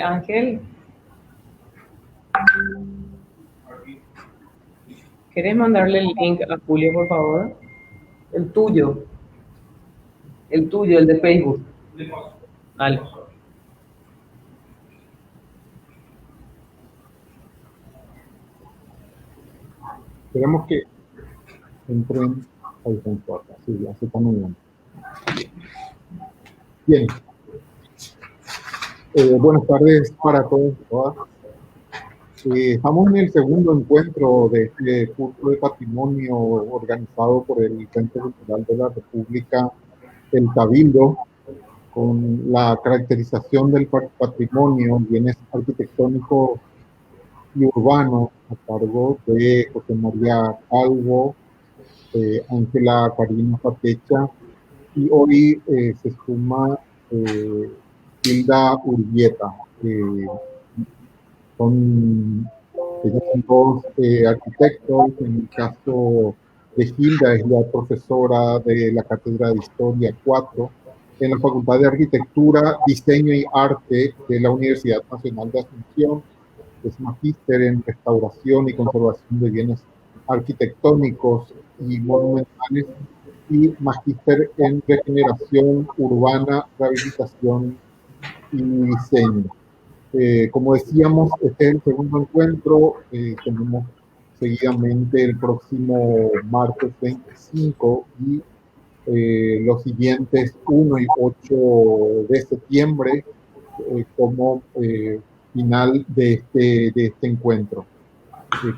Ángel, ¿querés mandarle el link a Julio, por favor? El tuyo, el de Facebook. Vale. Esperemos que entren al centro. Sí, así está muy bien. Bien. Buenas tardes para todos y todas. Estamos en el segundo encuentro de este curso de patrimonio organizado por el Centro Cultural de la República, el Cabildo, con la caracterización del patrimonio, bienes arquitectónicos y urbanos, a cargo de José María Calvo, Ángela Karina Patecha, y hoy se suma Hilda Urbieta. Ellos son dos arquitectos. En el caso de Hilda, es la profesora de la Cátedra de Historia 4 en la Facultad de Arquitectura, Diseño y Arte de la Universidad Nacional de Asunción. Es magíster en restauración y conservación de bienes arquitectónicos y monumentales y magíster en regeneración urbana, rehabilitación y diseño. Como decíamos, este es el segundo encuentro. Tenemos seguidamente el próximo martes 25 y los siguientes 1 y 8 de septiembre como final de este encuentro.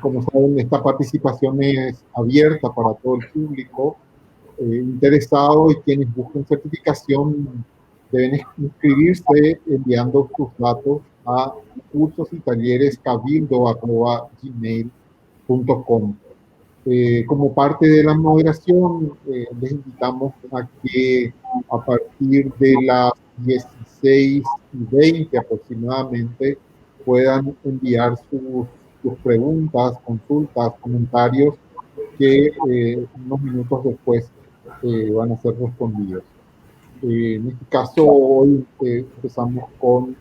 Como saben, esta participación es abierta para todo el público interesado, y quienes busquen certificación deben inscribirse enviando sus datos a cursos y talleres cabildo@gmail.com. Como parte de la moderación, les invitamos a que a partir de las 16:20 aproximadamente puedan enviar sus preguntas, consultas, comentarios, que unos minutos después van a ser respondidos. En este caso, hoy empezamos con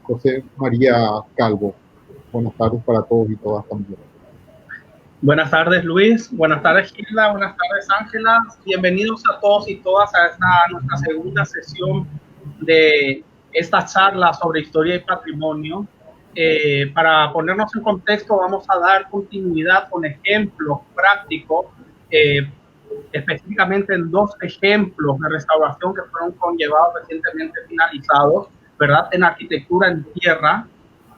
José María Calvo. Buenas tardes para todos y todas también. Buenas tardes, Luis. Buenas tardes, Hilda. Buenas tardes, Ángela. Bienvenidos a todos y todas a nuestra segunda sesión de esta charla sobre historia y patrimonio. Para ponernos en contexto, vamos a dar continuidad con ejemplos prácticos, específicamente en dos ejemplos de restauración que fueron conllevados recientemente finalizados, ¿verdad? En arquitectura en tierra.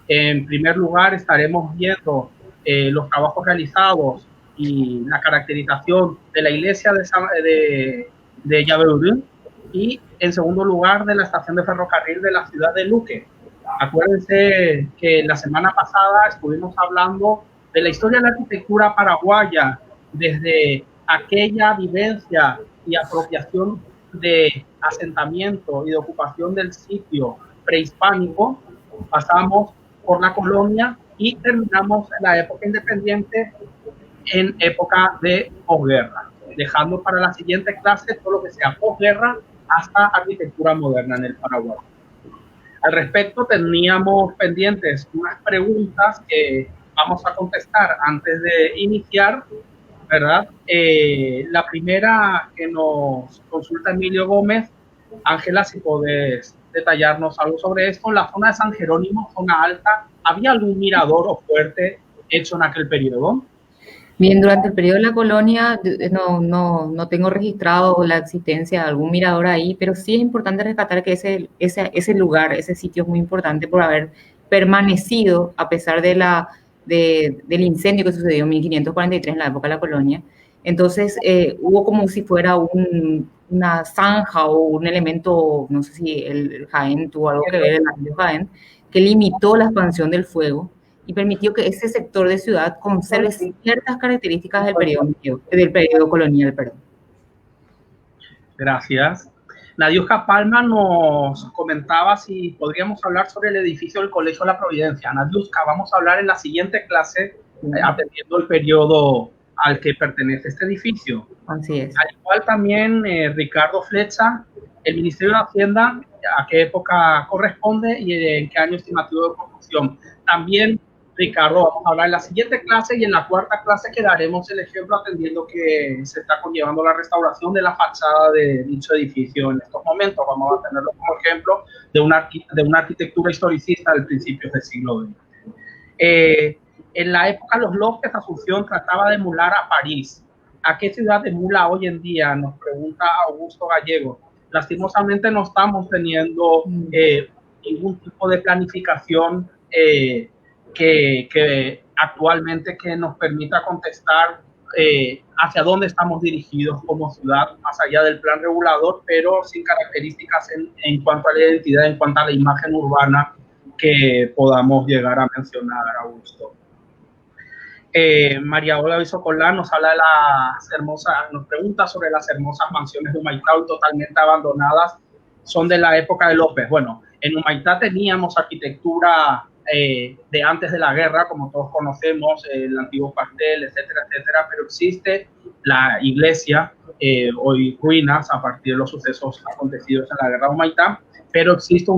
En primer lugar, estaremos viendo los trabajos realizados y la caracterización de la iglesia de Yabeurú, y en segundo lugar de la estación de ferrocarril de la ciudad de Luque. Acuérdense que la semana pasada estuvimos hablando de la historia de la arquitectura paraguaya desde aquella vivencia y apropiación de asentamiento y de ocupación del sitio prehispánico. Pasamos por la colonia y terminamos en la época independiente, en época de posguerra, dejando para la siguiente clase todo lo que sea posguerra hasta arquitectura moderna en el Paraguay. Al respecto, teníamos pendientes unas preguntas que vamos a contestar antes de iniciar, ¿verdad? La primera que nos consulta Emilio Gómez. Ángela, si podés detallarnos algo sobre esto. La zona de San Jerónimo, zona alta, ¿había algún mirador o fuerte hecho en aquel periodo? Bien, durante el periodo de la colonia no tengo registrado la existencia de algún mirador ahí, pero sí es importante rescatar que ese lugar, ese sitio es muy importante por haber permanecido a pesar del incendio que sucedió en 1543 en la época de la colonia. Entonces hubo como si fuera una zanja o un elemento, no sé si el Jaén tuvo algo que ver, el río Jaén, que limitó la expansión del fuego y permitió que ese sector de ciudad conserve ciertas características del periodo colonial. Gracias. Nadiuska Palma nos comentaba si podríamos hablar sobre el edificio del Colegio de la Providencia. Nadiuska, vamos a hablar en la siguiente clase, atendiendo el periodo al que pertenece este edificio. Así es. Al igual también Ricardo Flecha, el Ministerio de Hacienda, a qué época corresponde y en qué año estimativo de construcción. También, Ricardo, vamos a hablar en la siguiente clase y en la cuarta clase que daremos el ejemplo atendiendo que se está conllevando la restauración de la fachada de dicho edificio en estos momentos. Vamos a tenerlo como ejemplo de una arquitectura historicista del principio del siglo XX. En la época los López, Asunción trataba de emular a París. ¿A qué ciudad emula hoy en día? Nos pregunta Augusto Gallego. Lastimosamente no estamos teniendo ningún tipo de planificación que actualmente que nos permita contestar hacia dónde estamos dirigidos como ciudad, más allá del plan regulador, pero sin características en cuanto a la identidad, en cuanto a la imagen urbana que podamos llegar a mencionar, Augusto. María Olga Bisocolán nos habla de las hermosas, nos pregunta sobre las hermosas mansiones de Humaitá hoy totalmente abandonadas, son de la época de López. Bueno, en Humaitá teníamos arquitectura de antes de la guerra, como todos conocemos, el antiguo cuartel, etcétera, etcétera, pero existe la iglesia, hoy ruinas a partir de los sucesos acontecidos en la guerra de Humaitá, pero existe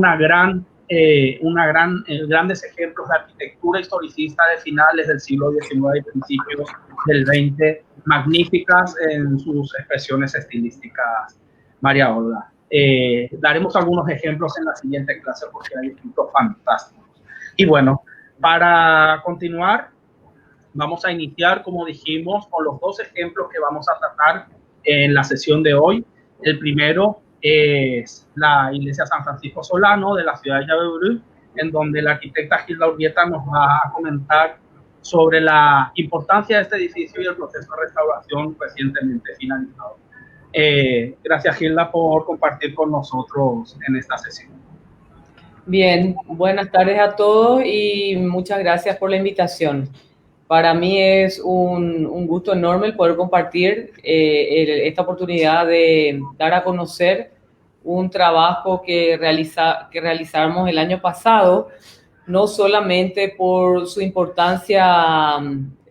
grandes ejemplos de arquitectura historicista de finales del siglo XIX y principios del XX, magníficas en sus expresiones estilísticas, María Olga. Daremos algunos ejemplos en la siguiente clase porque hay ejemplos fantásticos. Y bueno, para continuar, vamos a iniciar, como dijimos, con los dos ejemplos que vamos a tratar en la sesión de hoy. El primero es la iglesia San Francisco Solano de la ciudad de Llave-Brú, en donde la arquitecta Gilda Urbieta nos va a comentar sobre la importancia de este edificio y el proceso de restauración recientemente finalizado. Gracias, Gilda, por compartir con nosotros en esta sesión. Bien, buenas tardes a todos y muchas gracias por la invitación. Para mí es un gusto enorme el poder compartir esta oportunidad de dar a conocer un trabajo que realizamos el año pasado, no solamente por su importancia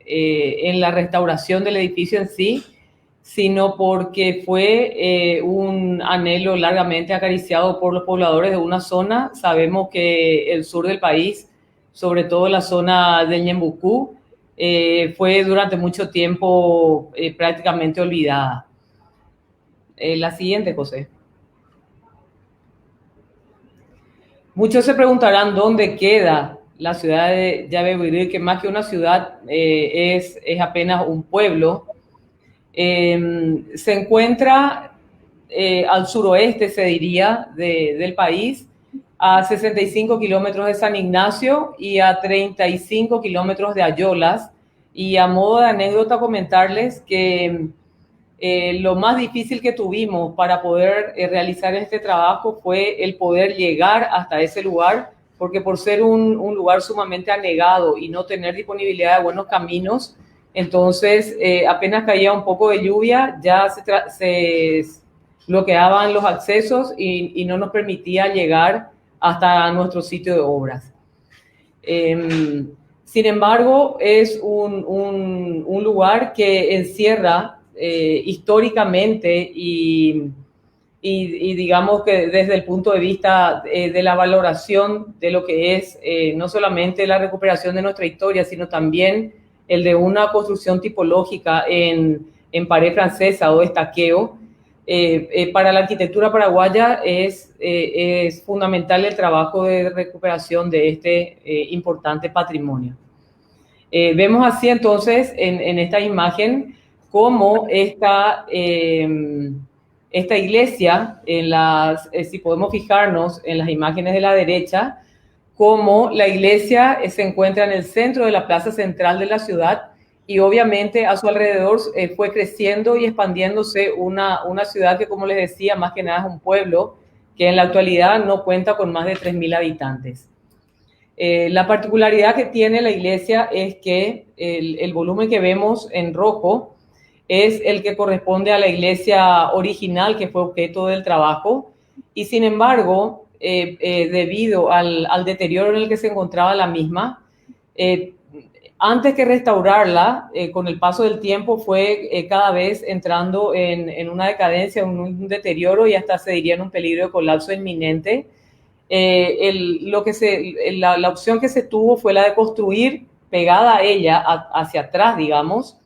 en la restauración del edificio en sí, sino porque fue un anhelo largamente acariciado por los pobladores de una zona. Sabemos que el sur del país, sobre todo la zona de Ñembucú, fue durante mucho tiempo prácticamente olvidada. La siguiente, José. Muchos se preguntarán dónde queda la ciudad de Llave-Brú, que más que una ciudad es apenas un pueblo. Se encuentra al suroeste, se diría, del país, a 65 kilómetros de San Ignacio y a 35 kilómetros de Ayolas. Y a modo de anécdota comentarles que lo más difícil que tuvimos para poder realizar este trabajo fue el poder llegar hasta ese lugar, porque por ser un lugar sumamente anegado y no tener disponibilidad de buenos caminos, entonces apenas caía un poco de lluvia, ya se bloqueaban los accesos y no nos permitía llegar hasta nuestro sitio de obras. Sin embargo, es un lugar que encierra históricamente y digamos que desde el punto de vista de la valoración de lo que es no solamente la recuperación de nuestra historia, sino también el de una construcción tipológica en pared francesa o estaqueo. Para la arquitectura paraguaya es fundamental el trabajo de recuperación de este importante patrimonio. Vemos así entonces en esta imagen cómo esta iglesia, si podemos fijarnos en las imágenes de la derecha, cómo la iglesia se encuentra en el centro de la plaza central de la ciudad y obviamente a su alrededor fue creciendo y expandiéndose una ciudad que, como les decía, más que nada es un pueblo que en la actualidad no cuenta con más de 3.000 habitantes. La particularidad que tiene la iglesia es que el volumen que vemos en rojo es el que corresponde a la iglesia original que fue objeto del trabajo y sin embargo, debido al deterioro en el que se encontraba la misma, antes que restaurarla, con el paso del tiempo fue cada vez entrando en una decadencia, en un deterioro y hasta se diría en un peligro de colapso inminente. La opción que se tuvo fue la de construir pegada a ella, hacia atrás, digamos,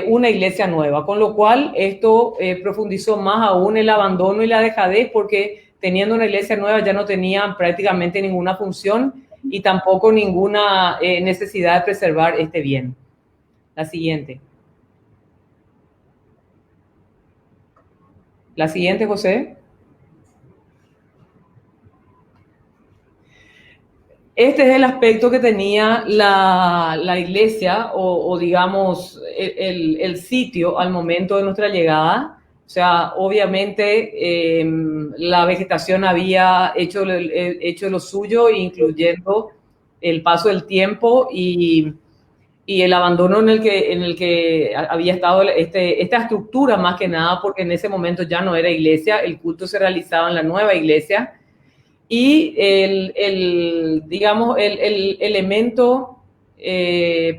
una iglesia nueva, con lo cual esto profundizó más aún el abandono y la dejadez, porque teniendo una iglesia nueva ya no tenían prácticamente ninguna función y tampoco ninguna necesidad de preservar este bien. La siguiente. La siguiente, José. Este es el aspecto que tenía la iglesia o digamos el sitio al momento de nuestra llegada. O sea, obviamente la vegetación había hecho lo suyo, incluyendo el paso del tiempo y el abandono en el que había estado esta estructura, más que nada, porque en ese momento ya no era iglesia, el culto se realizaba en la nueva iglesia. Y digamos, el elemento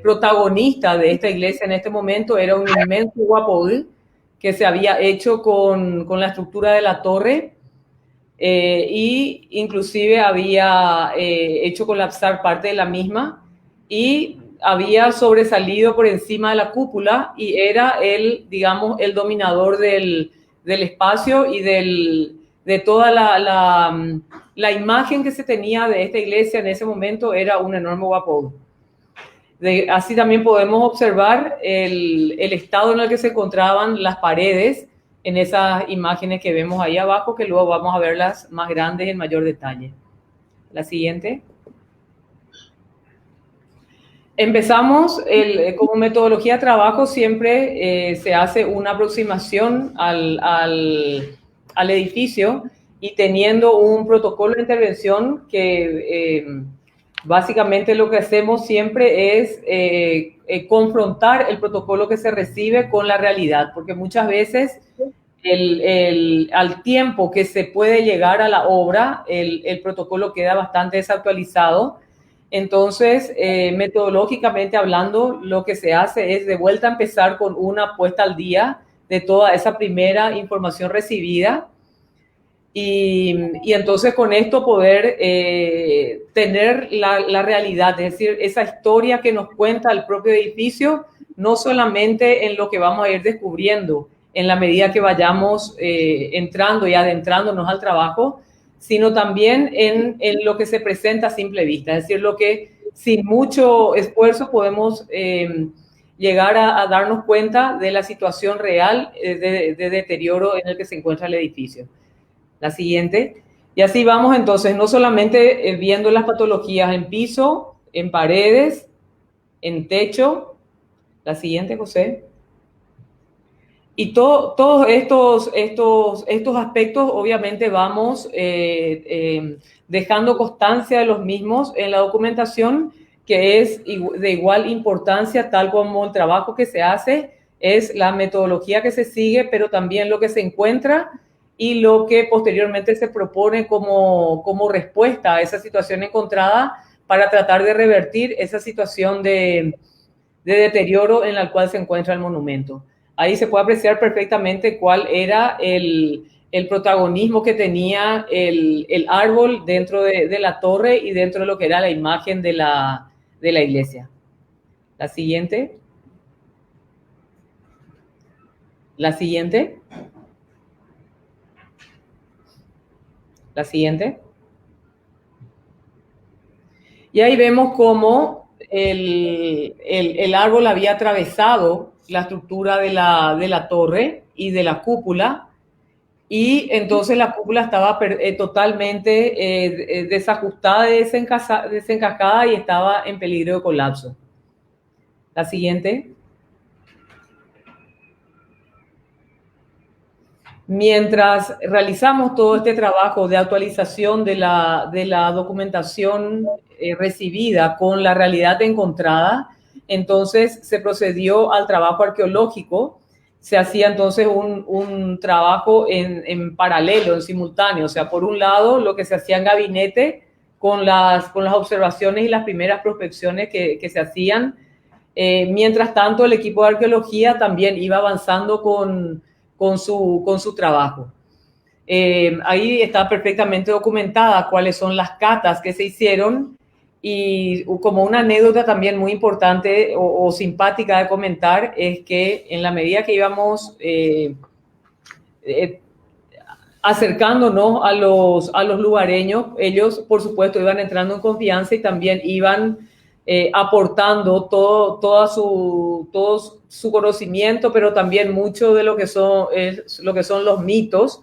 protagonista de esta iglesia en este momento era un inmenso guapol que se había hecho con la estructura de la torre y inclusive había hecho colapsar parte de la misma y había sobresalido por encima de la cúpula y era digamos, el dominador del espacio y de toda la imagen que se tenía de esta iglesia en ese momento era un enorme guapol. Así también podemos observar el estado en el que se encontraban las paredes en esas imágenes que vemos ahí abajo, que luego vamos a verlas más grandes en mayor detalle. La siguiente. Empezamos, como metodología de trabajo siempre se hace una aproximación al edificio y teniendo un protocolo de intervención que básicamente lo que hacemos siempre es confrontar el protocolo que se recibe con la realidad, porque muchas veces al tiempo que se puede llegar a la obra, el protocolo queda bastante desactualizado. Entonces, metodológicamente hablando, lo que se hace es de vuelta a empezar con una puesta al día de toda esa primera información recibida y entonces con esto poder tener la realidad, es decir, esa historia que nos cuenta el propio edificio, no solamente en lo que vamos a ir descubriendo en la medida que vayamos entrando y adentrándonos al trabajo, sino también en lo que se presenta a simple vista, es decir, lo que sin mucho esfuerzo podemos llegar a darnos cuenta de la situación real de deterioro en el que se encuentra el edificio. La siguiente. Y así vamos entonces, no solamente viendo las patologías en piso, en paredes, en techo. La siguiente, José. Y todos estos aspectos, obviamente, vamos dejando constancia de los mismos en la documentación, que es de igual importancia, tal como el trabajo que se hace, es la metodología que se sigue, pero también lo que se encuentra y lo que posteriormente se propone como respuesta a esa situación encontrada para tratar de revertir esa situación de deterioro en la cual se encuentra el monumento. Ahí se puede apreciar perfectamente cuál era el protagonismo que tenía el árbol dentro de la torre y dentro de lo que era la imagen de la iglesia. La siguiente. La siguiente. La siguiente. Y ahí vemos cómo el árbol había atravesado la estructura de la torre y de la cúpula, y entonces la cúpula estaba totalmente desajustada, desencajada y estaba en peligro de colapso. La siguiente. Mientras realizamos todo este trabajo de actualización de la documentación recibida con la realidad encontrada, entonces se procedió al trabajo arqueológico. Se hacía entonces un trabajo en paralelo, en simultáneo. O sea, por un lado, lo que se hacía en gabinete con las observaciones y las primeras prospecciones que se hacían. Mientras tanto, el equipo de arqueología también iba avanzando con su trabajo. Ahí está perfectamente documentada cuáles son las catas que se hicieron, y como una anécdota también muy importante o simpática de comentar es que en la medida que íbamos acercándonos a los lugareños, ellos por supuesto iban entrando en confianza y también iban aportando todo su conocimiento, pero también mucho de lo que son los mitos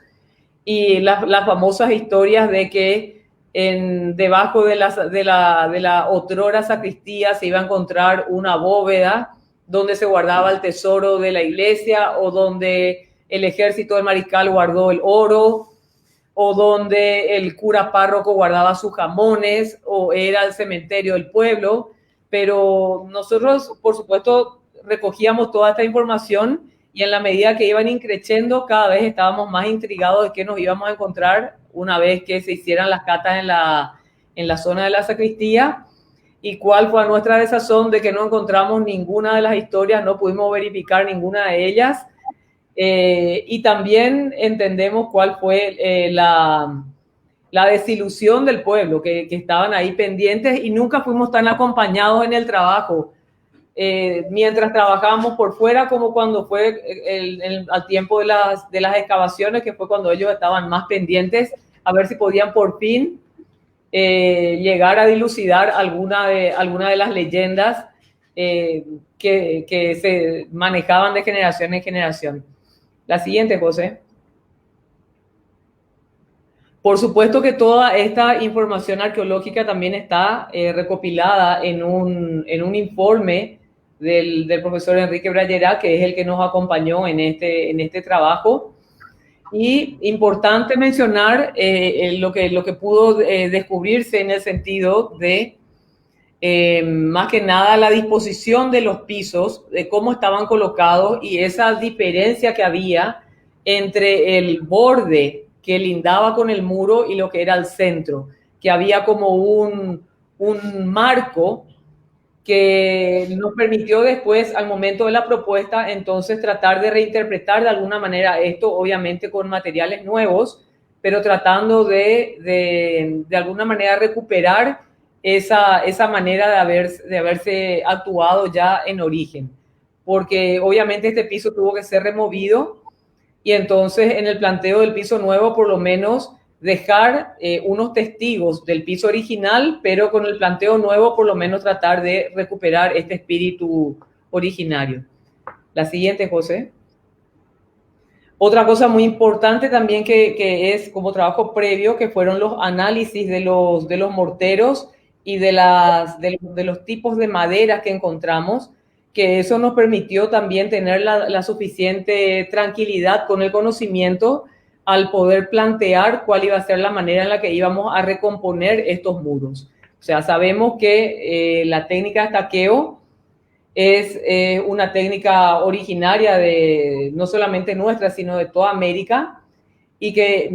y las famosas historias de que debajo de la otrora sacristía se iba a encontrar una bóveda donde se guardaba el tesoro de la iglesia, o donde el ejército del mariscal guardó el oro, o donde el cura párroco guardaba sus jamones, o era el cementerio del pueblo. Pero nosotros, por supuesto, recogíamos toda esta información, y en la medida que iban increciendo, cada vez estábamos más intrigados de qué nos íbamos a encontrar una vez que se hicieran las catas en la zona de la sacristía, y cuál fue nuestra desazón de que no encontramos ninguna de las historias, no pudimos verificar ninguna de ellas. Y también entendemos cuál fue la desilusión del pueblo, que estaban ahí pendientes y nunca fuimos tan acompañados en el trabajo, mientras trabajábamos por fuera, como cuando fue al tiempo de las excavaciones, que fue cuando ellos estaban más pendientes a ver si podían por fin llegar a dilucidar alguna de las leyendas que se manejaban de generación en generación. La siguiente, José. Por supuesto que toda esta información arqueológica también está recopilada en un informe del profesor Enrique Brayera, que es el que nos acompañó en este trabajo. Y importante mencionar lo que pudo descubrirse en el sentido de, más que nada, la disposición de los pisos, de cómo estaban colocados, y esa diferencia que había entre el borde que lindaba con el muro y lo que era el centro, que había como un marco que nos permitió después, al momento de la propuesta, entonces tratar de reinterpretar de alguna manera esto, obviamente con materiales nuevos, pero tratando de alguna manera recuperar esa manera de haberse actuado ya en origen. Porque obviamente este piso tuvo que ser removido, y entonces en el planteo del piso nuevo, por lo menos dejar unos testigos del piso original, pero con el planteo nuevo por lo menos tratar de recuperar este espíritu originario. La siguiente, José. Otra cosa muy importante también que es como trabajo previo, que fueron los análisis de los morteros y de los tipos de madera que encontramos, que eso nos permitió también tener la suficiente tranquilidad con el conocimiento al poder plantear cuál iba a ser la manera en la que íbamos a recomponer estos muros. O sea, sabemos que la técnica de estaqueo es una técnica originaria no solamente nuestra, sino de toda América, y que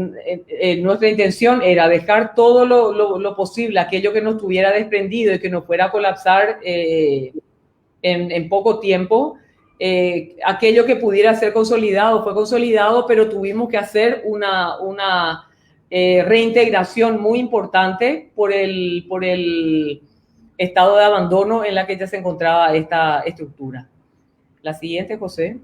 nuestra intención era dejar todo lo posible, aquello que nos tuviera desprendido y que nos fuera a colapsar en poco tiempo. Aquello que pudiera ser consolidado fue consolidado, pero tuvimos que hacer una reintegración muy importante por el estado de abandono en la que ya se encontraba esta estructura. La siguiente, José.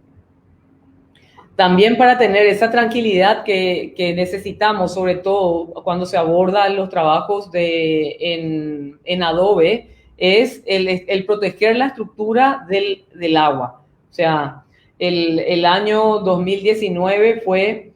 También para tener esa tranquilidad que necesitamos, sobre todo cuando se abordan los trabajos en adobe, es el proteger la estructura del agua. O sea, el año 2019 fue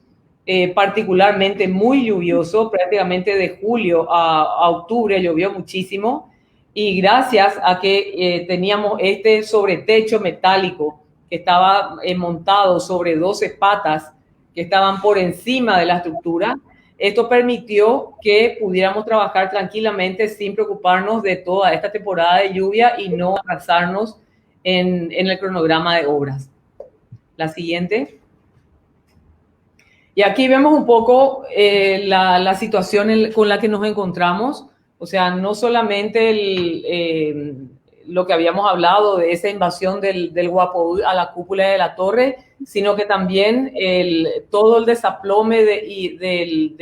particularmente muy lluvioso, prácticamente de julio a octubre llovió muchísimo, y gracias a que teníamos este sobretecho metálico que estaba montado sobre 12 patas que estaban por encima de la estructura, esto permitió que pudiéramos trabajar tranquilamente sin preocuparnos de toda esta temporada de lluvia y no atrasarnos en el cronograma de obras. La siguiente. Y aquí vemos un poco la situación con la que nos encontramos. O sea, no solamente lo que habíamos hablado de esa invasión del Guapo a la cúpula de la torre, sino que también todo el desaplome de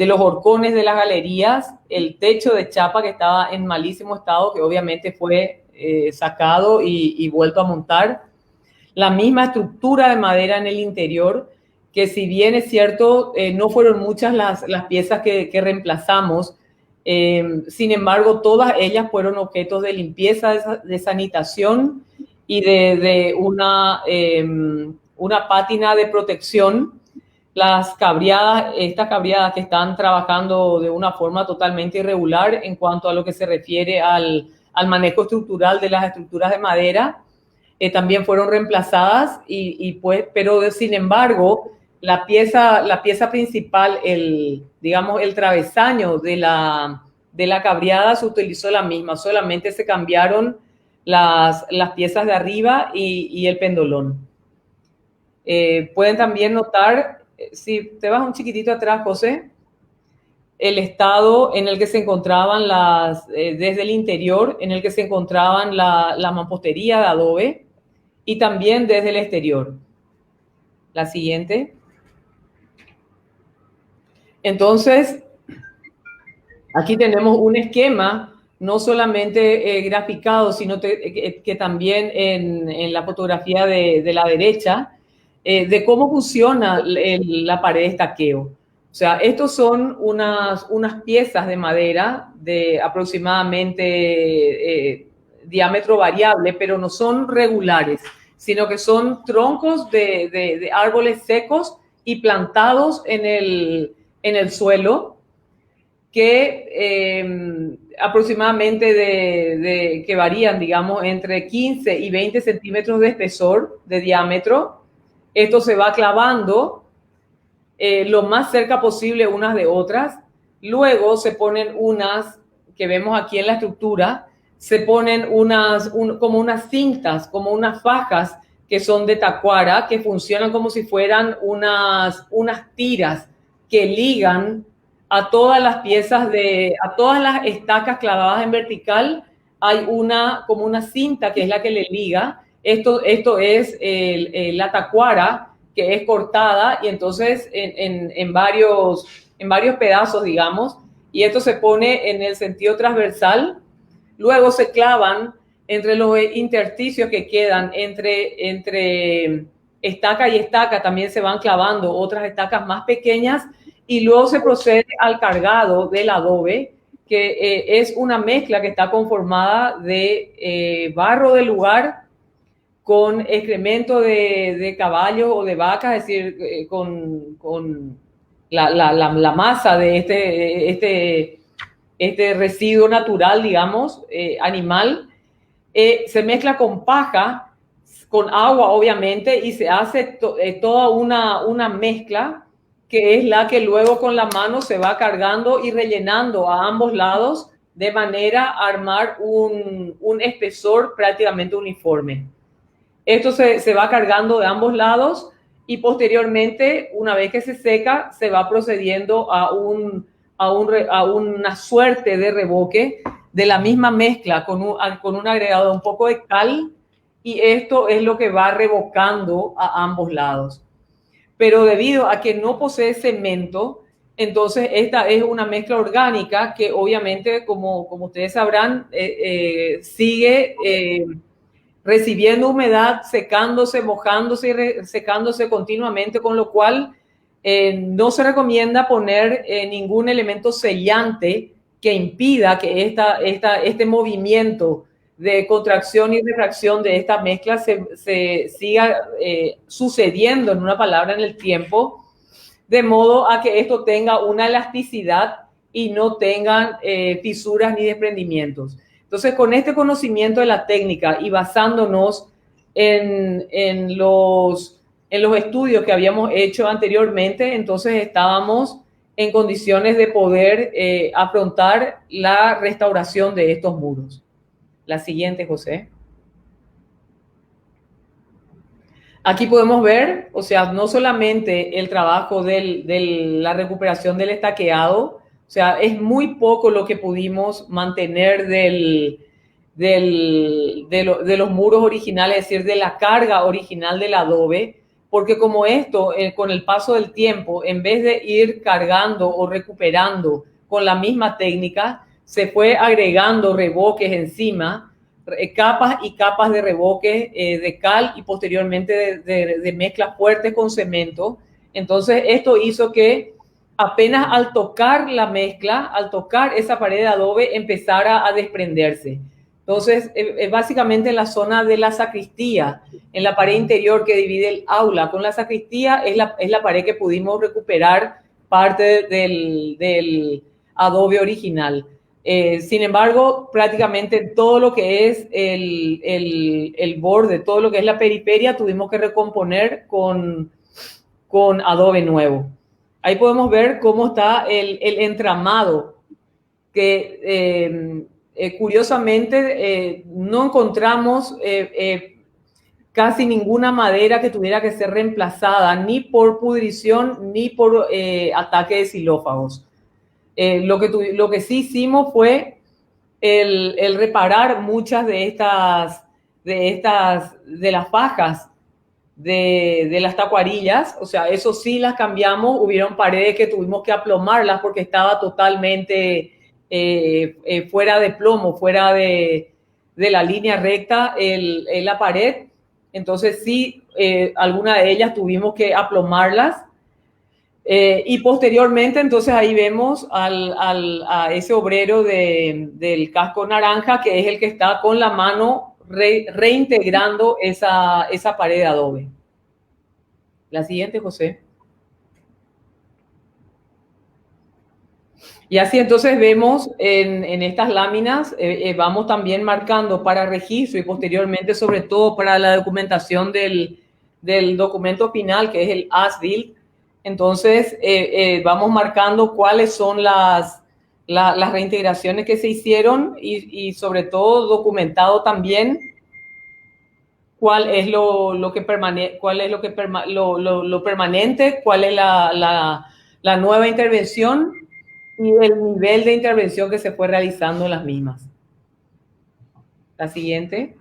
los horcones de las galerías, el techo de chapa que estaba en malísimo estado, que obviamente fue sacado y vuelto a montar, la misma estructura de madera en el interior, que si bien es cierto, no fueron muchas las piezas que reemplazamos, sin embargo, todas ellas fueron objetos de limpieza, de sanitación y de una pátina de protección. Las cabriadas, estas cabriadas que están trabajando de una forma totalmente irregular en cuanto a lo que se refiere al manejo estructural de las estructuras de madera, también fueron reemplazadas, pero sin embargo, la pieza principal, digamos, el travesaño de la cabriada se utilizó la misma, solamente se cambiaron las piezas de arriba y el pendolón. Pueden también notar, si te vas un chiquitito atrás, José, el estado en el que se encontraban desde el interior, en el que se encontraban la mampostería de adobe, y también desde el exterior. La siguiente. Entonces, aquí tenemos un esquema, no solamente graficado, sino que también en la fotografía de la derecha, de cómo funciona la pared de estaqueo. O sea, estos son unas piezas de madera de aproximadamente diámetro variable, pero no son regulares, sino que son troncos de árboles secos y plantados en el suelo, que aproximadamente que varían, digamos, entre 15 y 20 centímetros de espesor, de diámetro. Esto se va clavando lo más cerca posible unas de otras. Luego se ponen unas, que vemos aquí en la estructura, se ponen como unas cintas, como unas fajas que son de tacuara, que funcionan como si fueran unas tiras que ligan a todas las piezas, a todas las estacas clavadas en vertical. Hay como una cinta que es la que le liga. Esto es la tacuara, que es cortada, y entonces en varios pedazos, digamos, y esto se pone en el sentido transversal. Luego se clavan entre los intersticios que quedan entre estaca y estaca, también se van clavando otras estacas más pequeñas, y luego se procede al cargado del adobe, que es una mezcla que está conformada de barro del lugar con excremento de caballo o de vaca, es decir, con la masa de este residuo natural, digamos, animal. Se mezcla con paja, con agua, obviamente, y se hace toda una mezcla, que es la que luego con la mano se va cargando y rellenando a ambos lados, de manera a armar un espesor prácticamente uniforme. Esto se va cargando de ambos lados, y posteriormente, una vez que se seca, se va procediendo a una suerte de revoque de la misma mezcla con un agregado de un poco de cal, y esto es lo que va revocando a ambos lados. Pero debido a que no posee cemento, entonces esta es una mezcla orgánica que obviamente, como ustedes sabrán, sigue recibiendo humedad, secándose, mojándose y secándose continuamente, con lo cual no se recomienda poner ningún elemento sellante que impida que este movimiento de contracción y retracción de esta mezcla se siga sucediendo, en una palabra, en el tiempo, de modo a que esto tenga una elasticidad y no tengan fisuras ni desprendimientos. Entonces, con este conocimiento de la técnica y basándonos en los estudios que habíamos hecho anteriormente, entonces estábamos en condiciones de poder afrontar la restauración de estos muros. La siguiente, José. Aquí podemos ver, o sea, no solamente el trabajo de la recuperación del estaqueado, O sea, es muy poco lo que pudimos mantener de los muros originales, es decir, de la carga original del adobe, porque como esto, con el paso del tiempo, en vez de ir cargando o recuperando con la misma técnica, se fue agregando revoques encima, capas y capas de revoques de cal y posteriormente de mezclas fuertes con cemento. Entonces, esto hizo que apenas al tocar la mezcla, al tocar esa pared de adobe, empezara a desprenderse. Entonces, básicamente en la zona de la sacristía, en la pared interior que divide el aula con la sacristía, es la pared que pudimos recuperar parte del adobe original. Sin embargo, prácticamente todo lo que es el borde, todo lo que es la periferia, tuvimos que recomponer con adobe nuevo. Ahí podemos ver cómo está el entramado, que curiosamente no encontramos casi ninguna madera que tuviera que ser reemplazada, ni por pudrición, ni por ataque de xilófagos. Lo que sí hicimos fue el reparar muchas de las fajas de las tacuarillas, o sea, eso sí las cambiamos. Hubieron paredes que tuvimos que aplomarlas porque estaba totalmente fuera de plomo, fuera de la línea recta la pared. Entonces sí, algunas de ellas tuvimos que aplomarlas. Y posteriormente, entonces ahí vemos a ese obrero del casco naranja, que es el que está con la mano reintegrando esa pared de adobe. La siguiente, José. Y así entonces vemos en estas láminas, vamos también marcando para registro y posteriormente, sobre todo para la documentación del documento final, que es el as-built. Entonces, vamos marcando cuáles son las reintegraciones que se hicieron y sobre todo documentado también cuál es lo permanente, cuál es lo permanente, cuál es la nueva intervención y el nivel de intervención que se fue realizando en las mismas. La siguiente.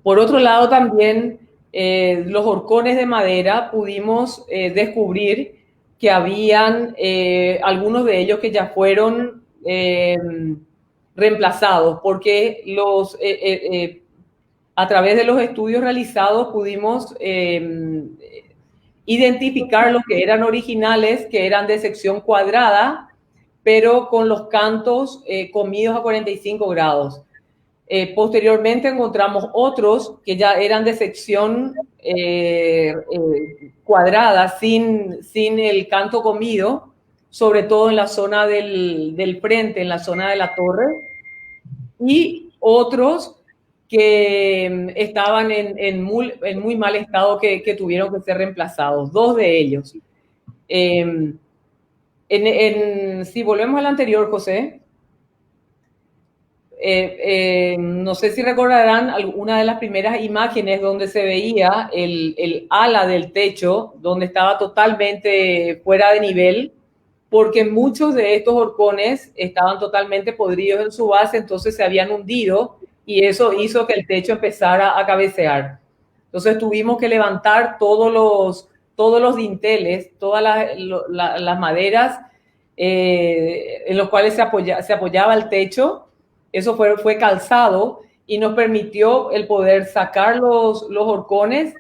Por otro lado, también los horcones de madera pudimos descubrir que habían algunos de ellos que ya fueron reemplazados, porque a través de los estudios realizados pudimos identificar los que eran originales, que eran de sección cuadrada, pero con los cantos comidos a 45 grados. Posteriormente encontramos otros que ya eran de sección cuadrada, sin el canto comido, sobre todo en la zona del frente, en la zona de la torre, y otros que estaban en muy mal estado, que tuvieron que ser reemplazados, 2 de ellos. Si volvemos al anterior, José, no sé si recordarán alguna de las primeras imágenes donde se veía el ala del techo, donde estaba totalmente fuera de nivel, porque muchos de estos horcones estaban totalmente podridos en su base, entonces se habían hundido y eso hizo que el techo empezara a cabecear. Entonces tuvimos que levantar todos los dinteles, todas las maderas en los cuales se apoyaba el techo. Eso fue calzado y nos permitió el poder sacar los horcones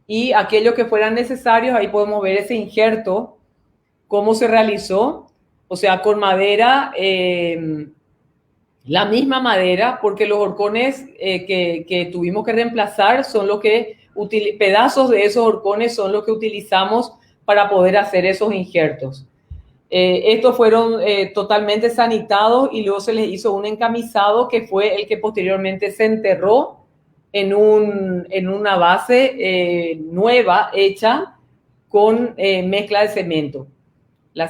y aquellos que fueran necesarios. Ahí podemos ver ese injerto, cómo se realizó, o sea, con madera, la misma madera, porque los horcones que tuvimos que reemplazar son los que, pedazos de esos horcones son los que utilizamos para poder hacer esos injertos. Estos fueron totalmente sanitados y luego se les hizo un encamisado que fue el que posteriormente se enterró en una base nueva hecha con mezcla de cemento.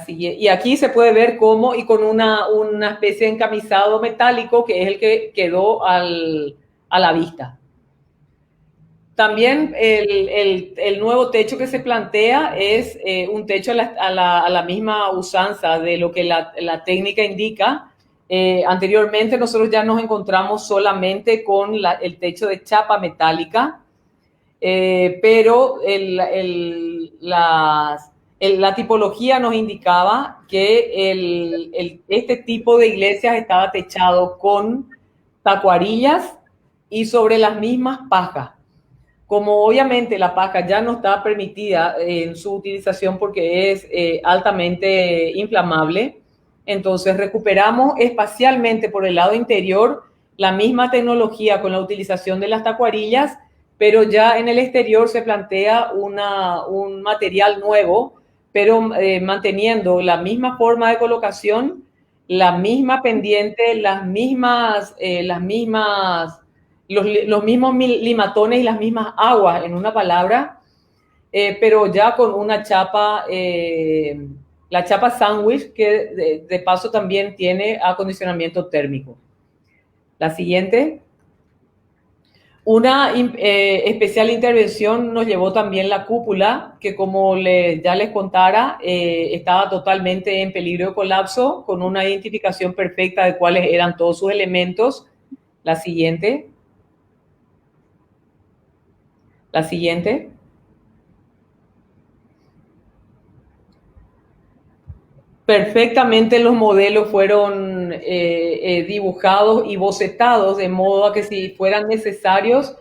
Y aquí se puede ver cómo, y con una especie de encamisado metálico que es el que quedó a la vista. También el nuevo techo que se plantea es un techo a la misma usanza de lo que la técnica indica. Anteriormente nosotros ya nos encontramos solamente con el techo de chapa metálica, pero la tipología nos indicaba que este tipo de iglesias estaba techado con tacuarillas y sobre las mismas pajas. Como obviamente la paja ya no está permitida en su utilización porque es altamente inflamable, entonces recuperamos espacialmente por el lado interior la misma tecnología con la utilización de las tacuarillas, pero ya en el exterior se plantea un material nuevo, pero manteniendo la misma forma de colocación, la misma pendiente, los mismos limatones y las mismas aguas, en una palabra, pero ya con una chapa, la chapa sándwich, que de paso también tiene acondicionamiento térmico. La siguiente. Una especial intervención nos llevó también la cúpula, que como ya les contara, estaba totalmente en peligro de colapso, con una identificación perfecta de cuáles eran todos sus elementos. La siguiente. La siguiente. Perfectamente los modelos fueron dibujados y bocetados de modo a que si fueran necesarios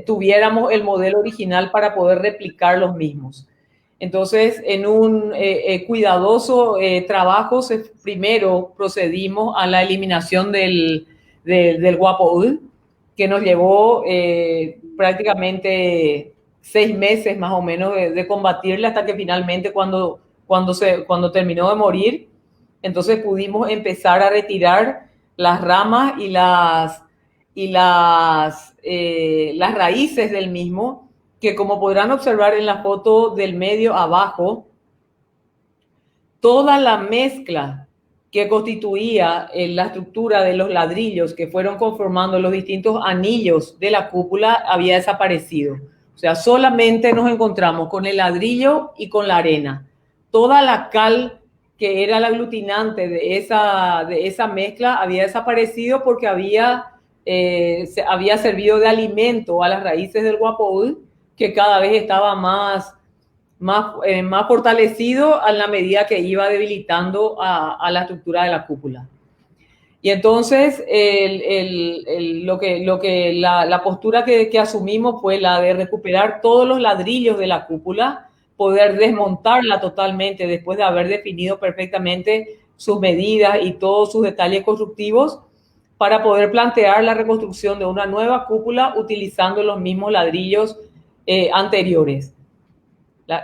tuviéramos el modelo original para poder replicar los mismos. Entonces, en un cuidadoso trabajo, primero procedimos a la eliminación del guapoul, que nos llevó prácticamente 6 meses más o menos de combatirle hasta que finalmente cuando terminó de morir, entonces pudimos empezar a retirar las ramas y las raíces del mismo, que como podrán observar en la foto del medio abajo, toda la mezcla que constituía la estructura de los ladrillos que fueron conformando los distintos anillos de la cúpula había desaparecido. O sea, solamente nos encontramos con el ladrillo y con la arena. Toda la cal que era el aglutinante de esa mezcla había desaparecido porque había servido de alimento a las raíces del guapoul, que cada vez estaba más fortalecido a la medida que iba debilitando a la estructura de la cúpula. Y entonces la postura que asumimos fue la de recuperar todos los ladrillos de la cúpula, poder desmontarla totalmente después de haber definido perfectamente sus medidas y todos sus detalles constructivos, para poder plantear la reconstrucción de una nueva cúpula utilizando los mismos ladrillos anteriores.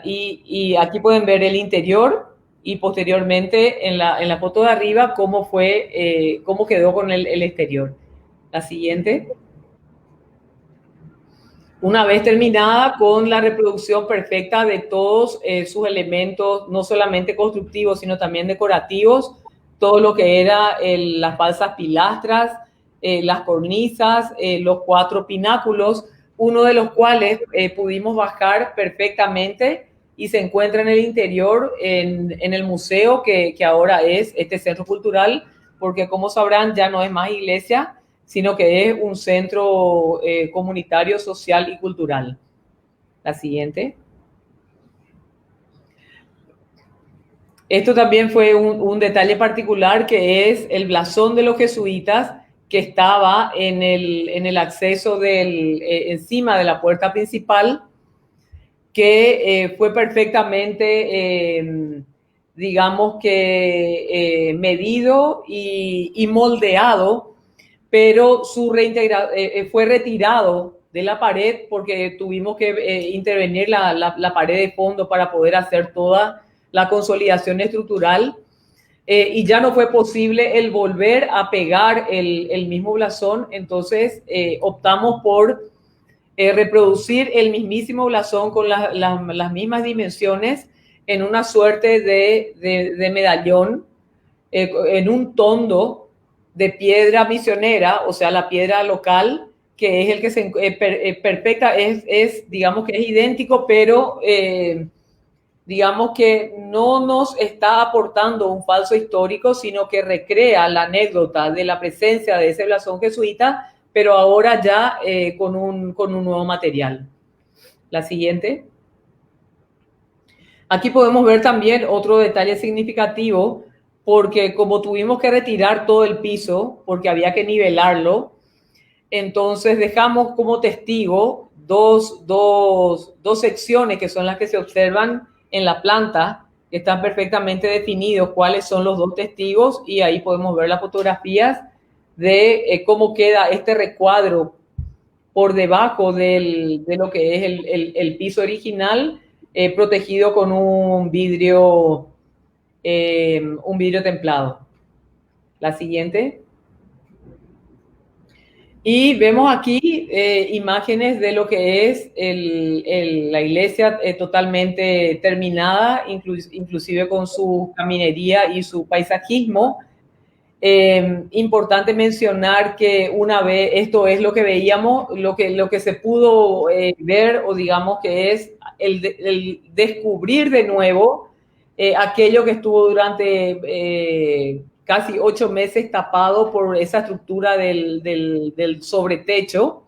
Y aquí pueden ver el interior y posteriormente en la foto de arriba cómo quedó con el exterior. La siguiente. Una vez terminada con la reproducción perfecta de todos sus elementos, no solamente constructivos, sino también decorativos, todo lo que era las falsas pilastras, las cornisas, los 4 pináculos, uno de los cuales pudimos bajar perfectamente y se encuentra en el interior, en el museo que ahora es este centro cultural, porque como sabrán ya no es más iglesia, sino que es un centro comunitario, social y cultural. La siguiente. Esto también fue un detalle particular, que es el blasón de los jesuitas, que estaba en el acceso encima de la puerta principal, que fue perfectamente, digamos que medido y moldeado, pero fue retirado de la pared porque tuvimos que intervenir la pared de fondo para poder hacer toda la consolidación estructural, y ya no fue posible el volver a pegar el mismo blasón. Entonces optamos por reproducir el mismísimo blasón con las mismas dimensiones en una suerte de medallón, en un tondo de piedra misionera, o sea, la piedra local, que es el que se perfecta, digamos que es idéntico, pero digamos que no nos está aportando un falso histórico, sino que recrea la anécdota de la presencia de ese blasón jesuita, pero ahora ya con un nuevo material. La siguiente. Aquí podemos ver también otro detalle significativo, porque como tuvimos que retirar todo el piso, porque había que nivelarlo, entonces dejamos como testigo dos secciones que son las que se observan en la planta, que están perfectamente definidos cuáles son los dos testigos, y ahí podemos ver las fotografías de cómo queda este recuadro por debajo de lo que es el piso original, protegido con un vidrio templado. La siguiente. Y vemos aquí imágenes de lo que es la iglesia totalmente terminada, inclusive con su caminería y su paisajismo. Importante mencionar que una vez, esto es lo que veíamos, lo que se pudo ver, o digamos que es el descubrir de nuevo aquello que estuvo durante casi 8 meses tapado por esa estructura del sobretecho,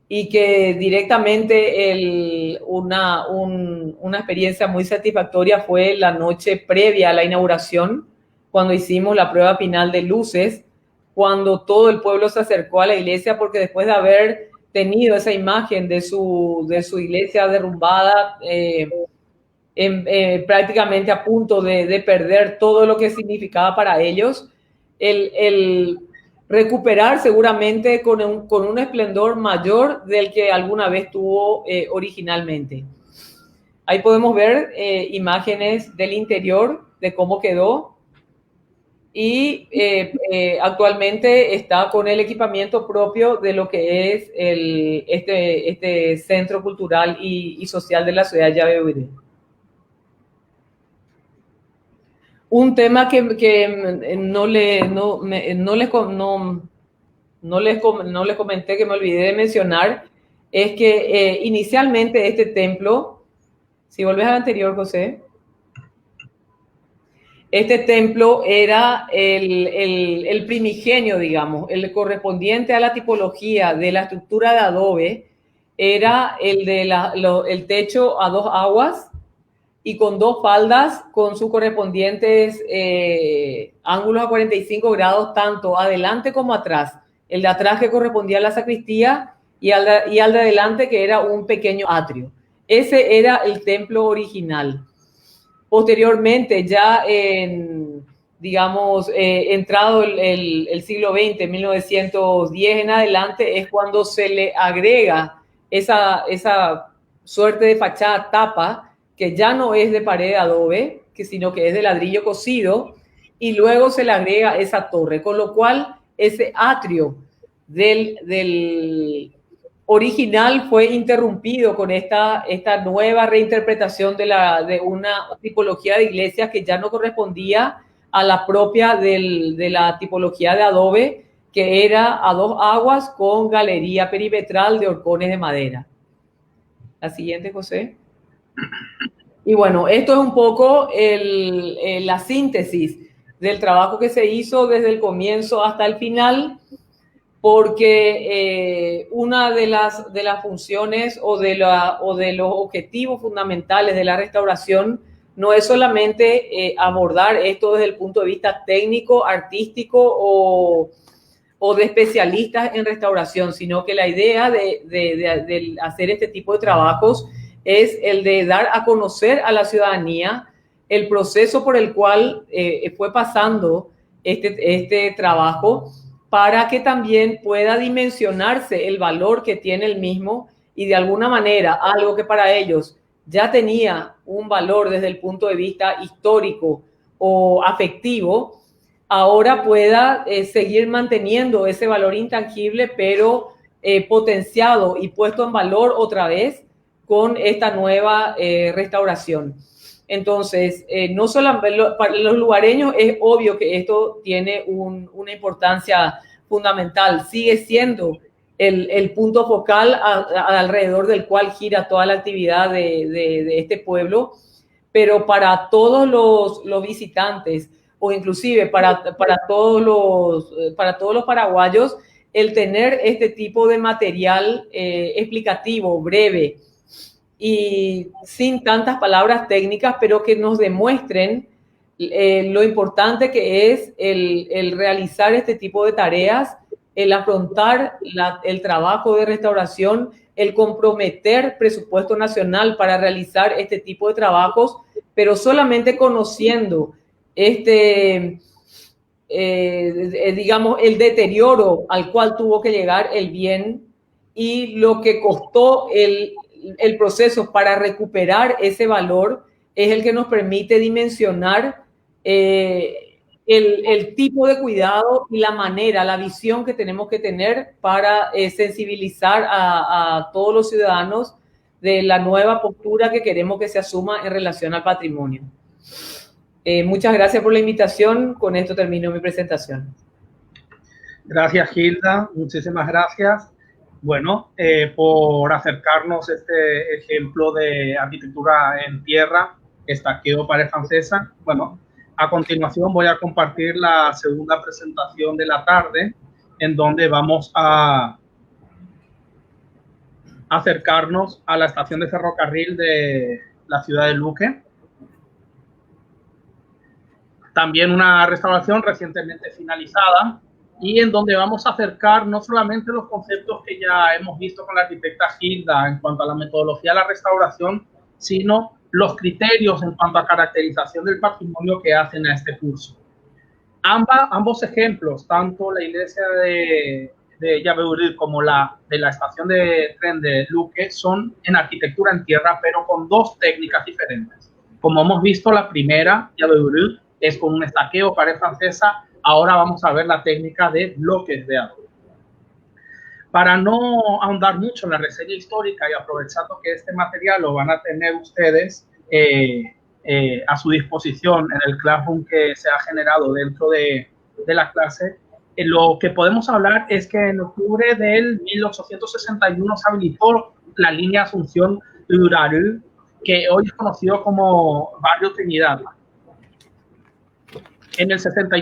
y que directamente una experiencia muy satisfactoria fue la noche previa a la inauguración, cuando hicimos la prueba final de luces, cuando todo el pueblo se acercó a la iglesia, porque después de haber tenido esa imagen de su iglesia derrumbada, prácticamente a punto de perder todo lo que significaba para ellos, el recuperar seguramente con un esplendor mayor del que alguna vez tuvo originalmente. Ahí podemos ver imágenes del interior, de cómo quedó, y actualmente está con el equipamiento propio de lo que es este centro cultural y social de la ciudad de Yabehuiré. Un tema que no les comenté, que me olvidé de mencionar, es que inicialmente este templo, si volvés al anterior, José, este templo era el primigenio, digamos, el correspondiente a la tipología de la estructura de adobe, era el techo a 2 aguas, y con 2 faldas con sus correspondientes ángulos a 45 grados, tanto adelante como atrás. El de atrás que correspondía a la sacristía, y al de adelante que era un pequeño atrio. Ese era el templo original. Posteriormente, ya entrado el siglo XX, 1910 en adelante, es cuando se le agrega esa suerte de fachada tapa, que ya no es de pared de adobe, sino que es de ladrillo cocido, y luego se le agrega esa torre, con lo cual ese atrio del original fue interrumpido con esta nueva reinterpretación de una tipología de iglesias que ya no correspondía a la propia de la tipología de adobe, que era a 2 aguas con galería perimetral de horcones de madera. La siguiente, José. Y bueno, esto es un poco la síntesis del trabajo que se hizo desde el comienzo hasta el final, porque una de las funciones o de los objetivos fundamentales de la restauración no es solamente abordar esto desde el punto de vista técnico, artístico o de especialistas en restauración, sino que la idea de hacer este tipo de trabajos es el de dar a conocer a la ciudadanía el proceso por el cual fue pasando este trabajo, para que también pueda dimensionarse el valor que tiene el mismo, y de alguna manera algo que para ellos ya tenía un valor desde el punto de vista histórico o afectivo, ahora pueda seguir manteniendo ese valor intangible, pero potenciado y puesto en valor otra vez con esta nueva restauración. Entonces, no solo para los lugareños es obvio que esto tiene una importancia fundamental. Sigue siendo el punto focal alrededor del cual gira toda la actividad de este pueblo, pero para todos los visitantes, o inclusive para todos los paraguayos, el tener este tipo de material explicativo, breve y sin tantas palabras técnicas, pero que nos demuestren lo importante que es el realizar este tipo de tareas, el afrontar el trabajo de restauración, el comprometer presupuesto nacional para realizar este tipo de trabajos, pero solamente conociendo digamos, el deterioro al cual tuvo que llegar el bien y lo que costó el proceso para recuperar ese valor, es el que nos permite dimensionar el tipo de cuidado y la manera, la visión que tenemos que tener para sensibilizar a todos los ciudadanos de la nueva postura que queremos que se asuma en relación al patrimonio. Muchas gracias por la invitación. Con esto termino mi presentación. Gracias, Gilda. Muchísimas gracias. Bueno, por acercarnos este ejemplo de arquitectura en tierra, estaqueo pared francesa. Bueno, a continuación voy a compartir la segunda presentación de la tarde, en donde vamos a acercarnos a la estación de ferrocarril de la ciudad de Luque. También una restauración recientemente finalizada y en donde vamos a acercar no solamente los conceptos que ya hemos visto con la arquitecta Gilda en cuanto a la metodología de la restauración, sino los criterios en cuanto a caracterización del patrimonio que hacen a este curso. Ambos ejemplos, tanto la iglesia de Yabeuril como la de la estación de tren de Luque, son en arquitectura en tierra, pero con dos técnicas diferentes. Como hemos visto, la primera, Yabeuril, es con un estaqueo pared francesa. Ahora vamos a ver la técnica de bloques de adobe. Para no ahondar mucho en la reseña histórica y aprovechando que este material lo van a tener ustedes a su disposición en el Classroom que se ha generado dentro de la clase, lo que podemos hablar es que en octubre del 1861 se habilitó la línea Asunción Uraru, que hoy es conocido como Barrio Trinidad. En el 60,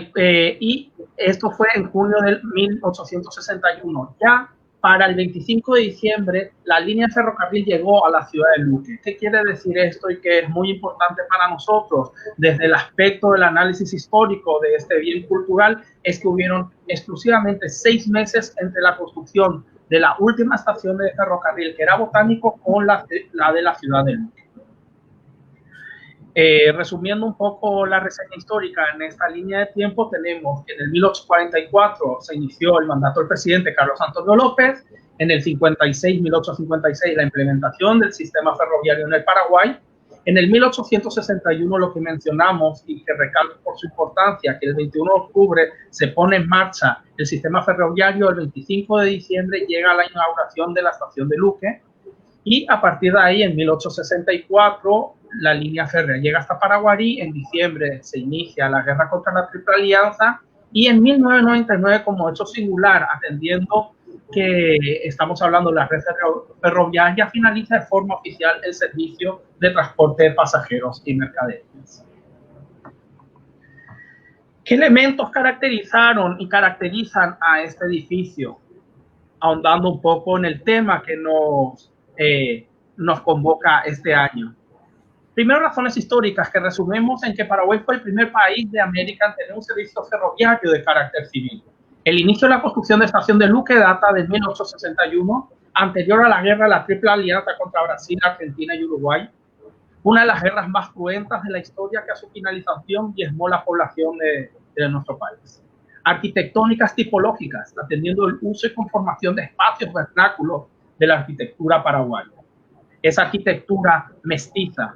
y esto fue en junio del 1861. Ya para el 25 de diciembre, la línea de ferrocarril llegó a la ciudad de Luque. ¿Qué quiere decir esto y que es muy importante para nosotros desde el aspecto del análisis histórico de este bien cultural? Es que hubieron exclusivamente 6 meses entre la construcción de la última estación de ferrocarril, que era Botánico, con la de la ciudad de Luque. Resumiendo un poco la reseña histórica, en esta línea de tiempo tenemos que en el 1844 se inició el mandato del presidente Carlos Antonio López, en el 1856 la implementación del sistema ferroviario en el Paraguay, en el 1861 lo que mencionamos y que recalco por su importancia, que el 21 de octubre se pone en marcha el sistema ferroviario, el 25 de diciembre llega la inauguración de la estación de Luque, y a partir de ahí, en 1864, la línea férrea llega hasta Paraguarí. En diciembre se inicia la guerra contra la Triple Alianza y en 1999, como hecho singular, atendiendo que estamos hablando de la red ferroviaria, finaliza de forma oficial el servicio de transporte de pasajeros y mercaderías. ¿Qué elementos caracterizaron y caracterizan a este edificio? Ahondando un poco en el tema que nos convoca este año. Primero, razones históricas que resumimos en que Paraguay fue el primer país de América en tener un servicio ferroviario de carácter civil. El inicio de la construcción de la estación de Luque data de 1861, anterior a la guerra de la Triple Alianza contra Brasil, Argentina y Uruguay, una de las guerras más cruentas de la historia que a su finalización diezmó la población de nuestro país. Arquitectónicas tipológicas, atendiendo el uso y conformación de espacios vernáculos de la arquitectura paraguaya. Esa arquitectura mestiza.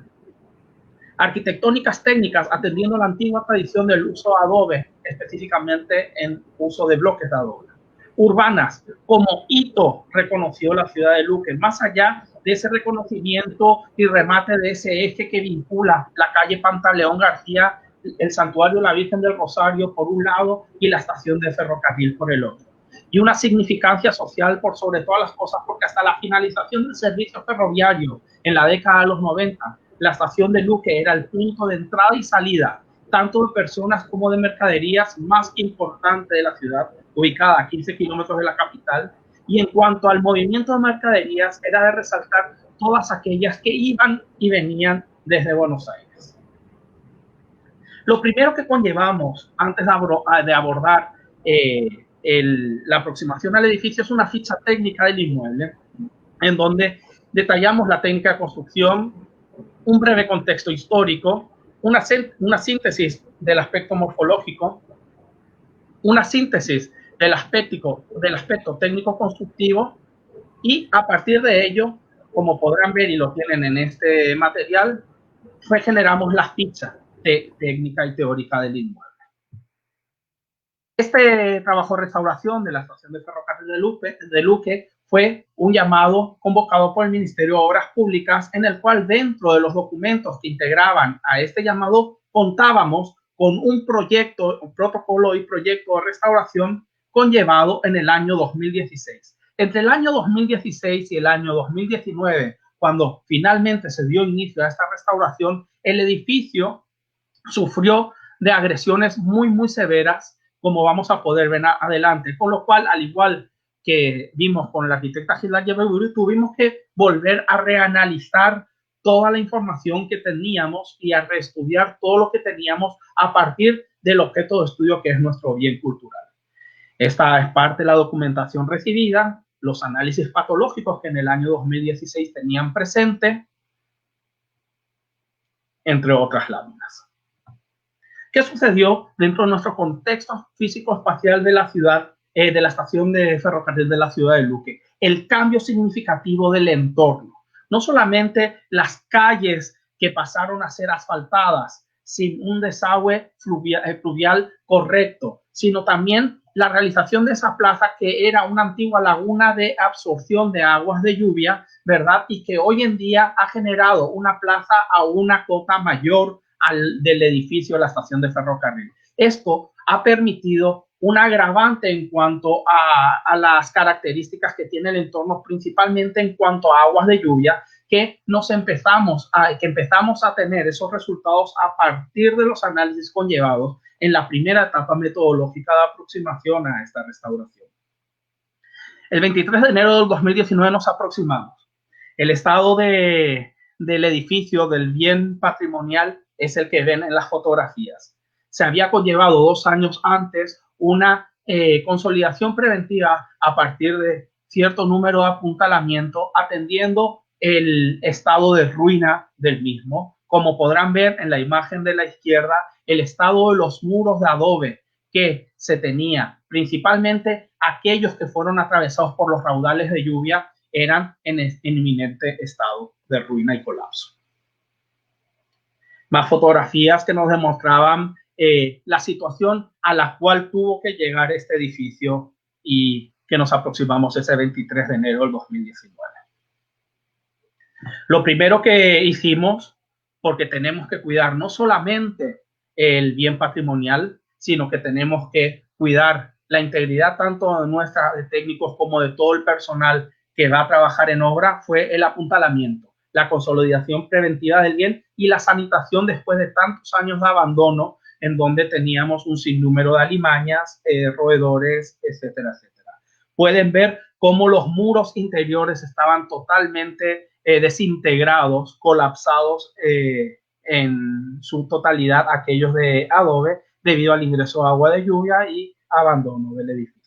Arquitectónicas técnicas, atendiendo la antigua tradición del uso de adobe, específicamente en uso de bloques de adobe. Urbanas, como hito reconoció la ciudad de Luque, más allá de ese reconocimiento y remate de ese eje que vincula la calle Pantaleón García, el santuario de la Virgen del Rosario por un lado y la estación de ferrocarril por el otro. y una significancia social por sobre todas las cosas, porque hasta la finalización del servicio ferroviario en la década de los 90, la estación de Luque era el punto de entrada y salida, tanto de personas como de mercaderías más importante de la ciudad, ubicada a 15 kilómetros de la capital. Y en cuanto al movimiento de mercaderías, era de resaltar todas aquellas que iban y venían desde Buenos Aires. Lo primero que conllevamos antes de abordar la aproximación al edificio es una ficha técnica del inmueble, en donde detallamos la técnica de construcción, un breve contexto histórico, una síntesis del aspecto morfológico, una síntesis del aspecto técnico-constructivo, y a partir de ello, como podrán ver y lo tienen en este material, regeneramos la ficha técnica y teórica del inmueble. Este trabajo de restauración de la estación de ferrocarril de Luque fue un llamado convocado por el Ministerio de Obras Públicas, en el cual dentro de los documentos que integraban a este llamado contábamos con un proyecto, un protocolo y proyecto de restauración conllevado en el año 2016. Entre el año 2016 y el año 2019, cuando finalmente se dio inicio a esta restauración, el edificio sufrió de agresiones muy severas, como vamos a poder ver adelante, con lo cual, al igual que vimos con la arquitecta Gilda Yebeburi, tuvimos que volver a reanalizar toda la información que teníamos y a reestudiar todo lo que teníamos a partir del objeto de estudio que es nuestro bien cultural. Esta es parte de la documentación recibida, los análisis patológicos que en el año 2016 tenían presente, entre otras láminas. ¿Qué sucedió dentro de nuestro contexto físico-espacial de la ciudad, de la estación de ferrocarril de la ciudad de Luque? El cambio significativo del entorno. No solamente las calles que pasaron a ser asfaltadas sin un desagüe pluvial correcto, sino también la realización de esa plaza que era una antigua laguna de absorción de aguas de lluvia, ¿verdad? Y que hoy en día ha generado una plaza a una cota mayor del edificio de la estación de ferrocarril. Esto ha permitido un agravante en cuanto a las características que tiene el entorno, principalmente en cuanto a aguas de lluvia, que empezamos a tener esos resultados a partir de los análisis conllevados en la primera etapa metodológica de aproximación a esta restauración. El 23 de enero del 2019 nos aproximamos. El estado del edificio, del bien patrimonial, es el que ven en las fotografías. Se había conllevado 2 años antes una consolidación preventiva a partir de cierto número de apuntalamiento, atendiendo el estado de ruina del mismo. Como podrán ver en la imagen de la izquierda, el estado de los muros de adobe que se tenía, principalmente aquellos que fueron atravesados por los raudales de lluvia, eran en inminente estado de ruina y colapso. Más fotografías que nos demostraban la situación a la cual tuvo que llegar este edificio y que nos aproximamos ese 23 de enero del 2019. Lo primero que hicimos, porque tenemos que cuidar no solamente el bien patrimonial, sino que tenemos que cuidar la integridad tanto de técnicos como de todo el personal que va a trabajar en obra, fue el apuntalamiento, la consolidación preventiva del bien y la sanitación después de tantos años de abandono, en donde teníamos un sinnúmero de alimañas, roedores, etcétera, etcétera. Pueden ver cómo los muros interiores estaban totalmente desintegrados, colapsados en su totalidad, aquellos de adobe, debido al ingreso de agua de lluvia y abandono del edificio.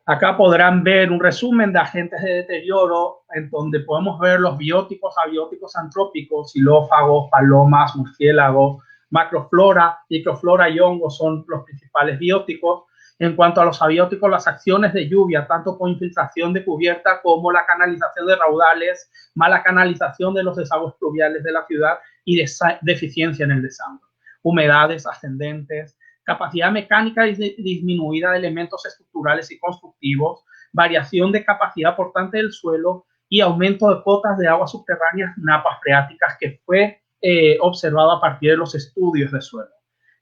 Acá podrán ver un resumen de agentes de deterioro, en donde podemos ver los bióticos, abióticos, antrópicos, xilófagos, palomas, murciélagos, macroflora, microflora y hongos son los principales bióticos. En cuanto a los abióticos, las acciones de lluvia, tanto con infiltración de cubierta como la canalización de raudales, mala canalización de los desagües pluviales de la ciudad y deficiencia en el desagüe. Humedades ascendentes, capacidad mecánica disminuida de elementos estructurales y constructivos, variación de capacidad portante del suelo y aumento de cotas de aguas subterráneas, napas freáticas, que fue observado a partir de los estudios de suelo.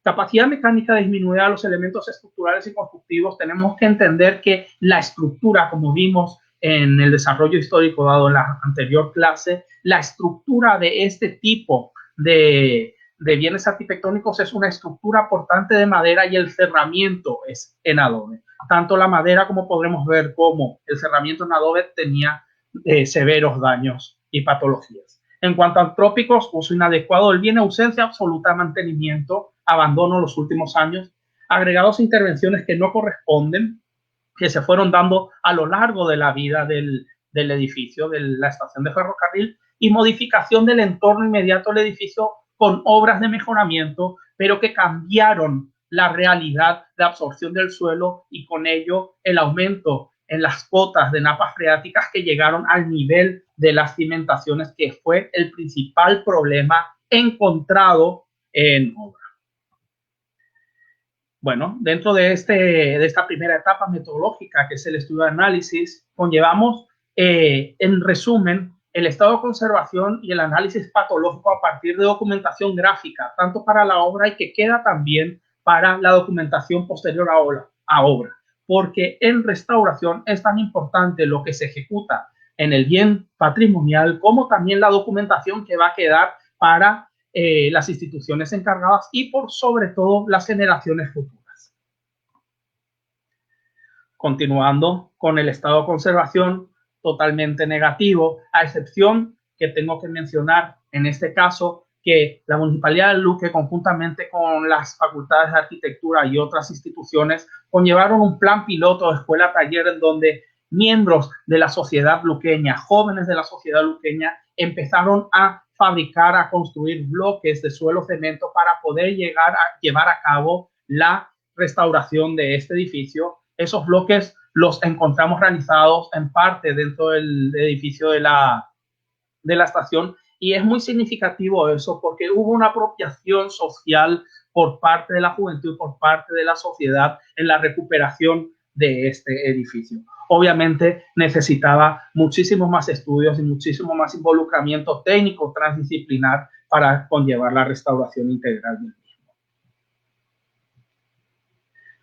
Capacidad mecánica disminuida de los elementos estructurales y constructivos. Tenemos que entender que la estructura, como vimos en el desarrollo histórico dado en la anterior clase, la estructura de este tipo de bienes arquitectónicos es una estructura portante de madera y el cerramiento es en adobe. Tanto la madera, como podremos ver, como el cerramiento en adobe tenía severos daños y patologías. En cuanto a antrópicos, uso inadecuado del bien, ausencia absoluta de mantenimiento, abandono en los últimos años, agregados a intervenciones que no corresponden, que se fueron dando a lo largo de la vida del edificio, de la estación de ferrocarril, y modificación del entorno inmediato del edificio con obras de mejoramiento, pero que cambiaron la realidad de absorción del suelo y con ello el aumento en las cotas de napas freáticas que llegaron al nivel de las cimentaciones, que fue el principal problema encontrado en obra. Bueno, dentro de esta primera etapa metodológica, que es el estudio de análisis, conllevamos, en resumen, el estado de conservación y el análisis patológico a partir de documentación gráfica, tanto para la obra y que queda también para la documentación posterior a obra, porque en restauración es tan importante lo que se ejecuta en el bien patrimonial como también la documentación que va a quedar para las instituciones encargadas y por sobre todo las generaciones futuras. Continuando con el estado de conservación, totalmente negativo, a excepción que tengo que mencionar en este caso que la Municipalidad de Luque, conjuntamente con las facultades de arquitectura y otras instituciones, conllevaron un plan piloto de escuela-taller en donde miembros de la sociedad luqueña, jóvenes de la sociedad luqueña, empezaron a fabricar, a construir bloques de suelo cemento para poder llevar a cabo la restauración de este edificio. Esos bloques los encontramos realizados en parte dentro del edificio de la estación, y es muy significativo eso porque hubo una apropiación social por parte de la juventud, por parte de la sociedad en la recuperación de este edificio. Obviamente necesitaba muchísimos más estudios y muchísimo más involucramiento técnico transdisciplinar para conllevar la restauración integral del mismo.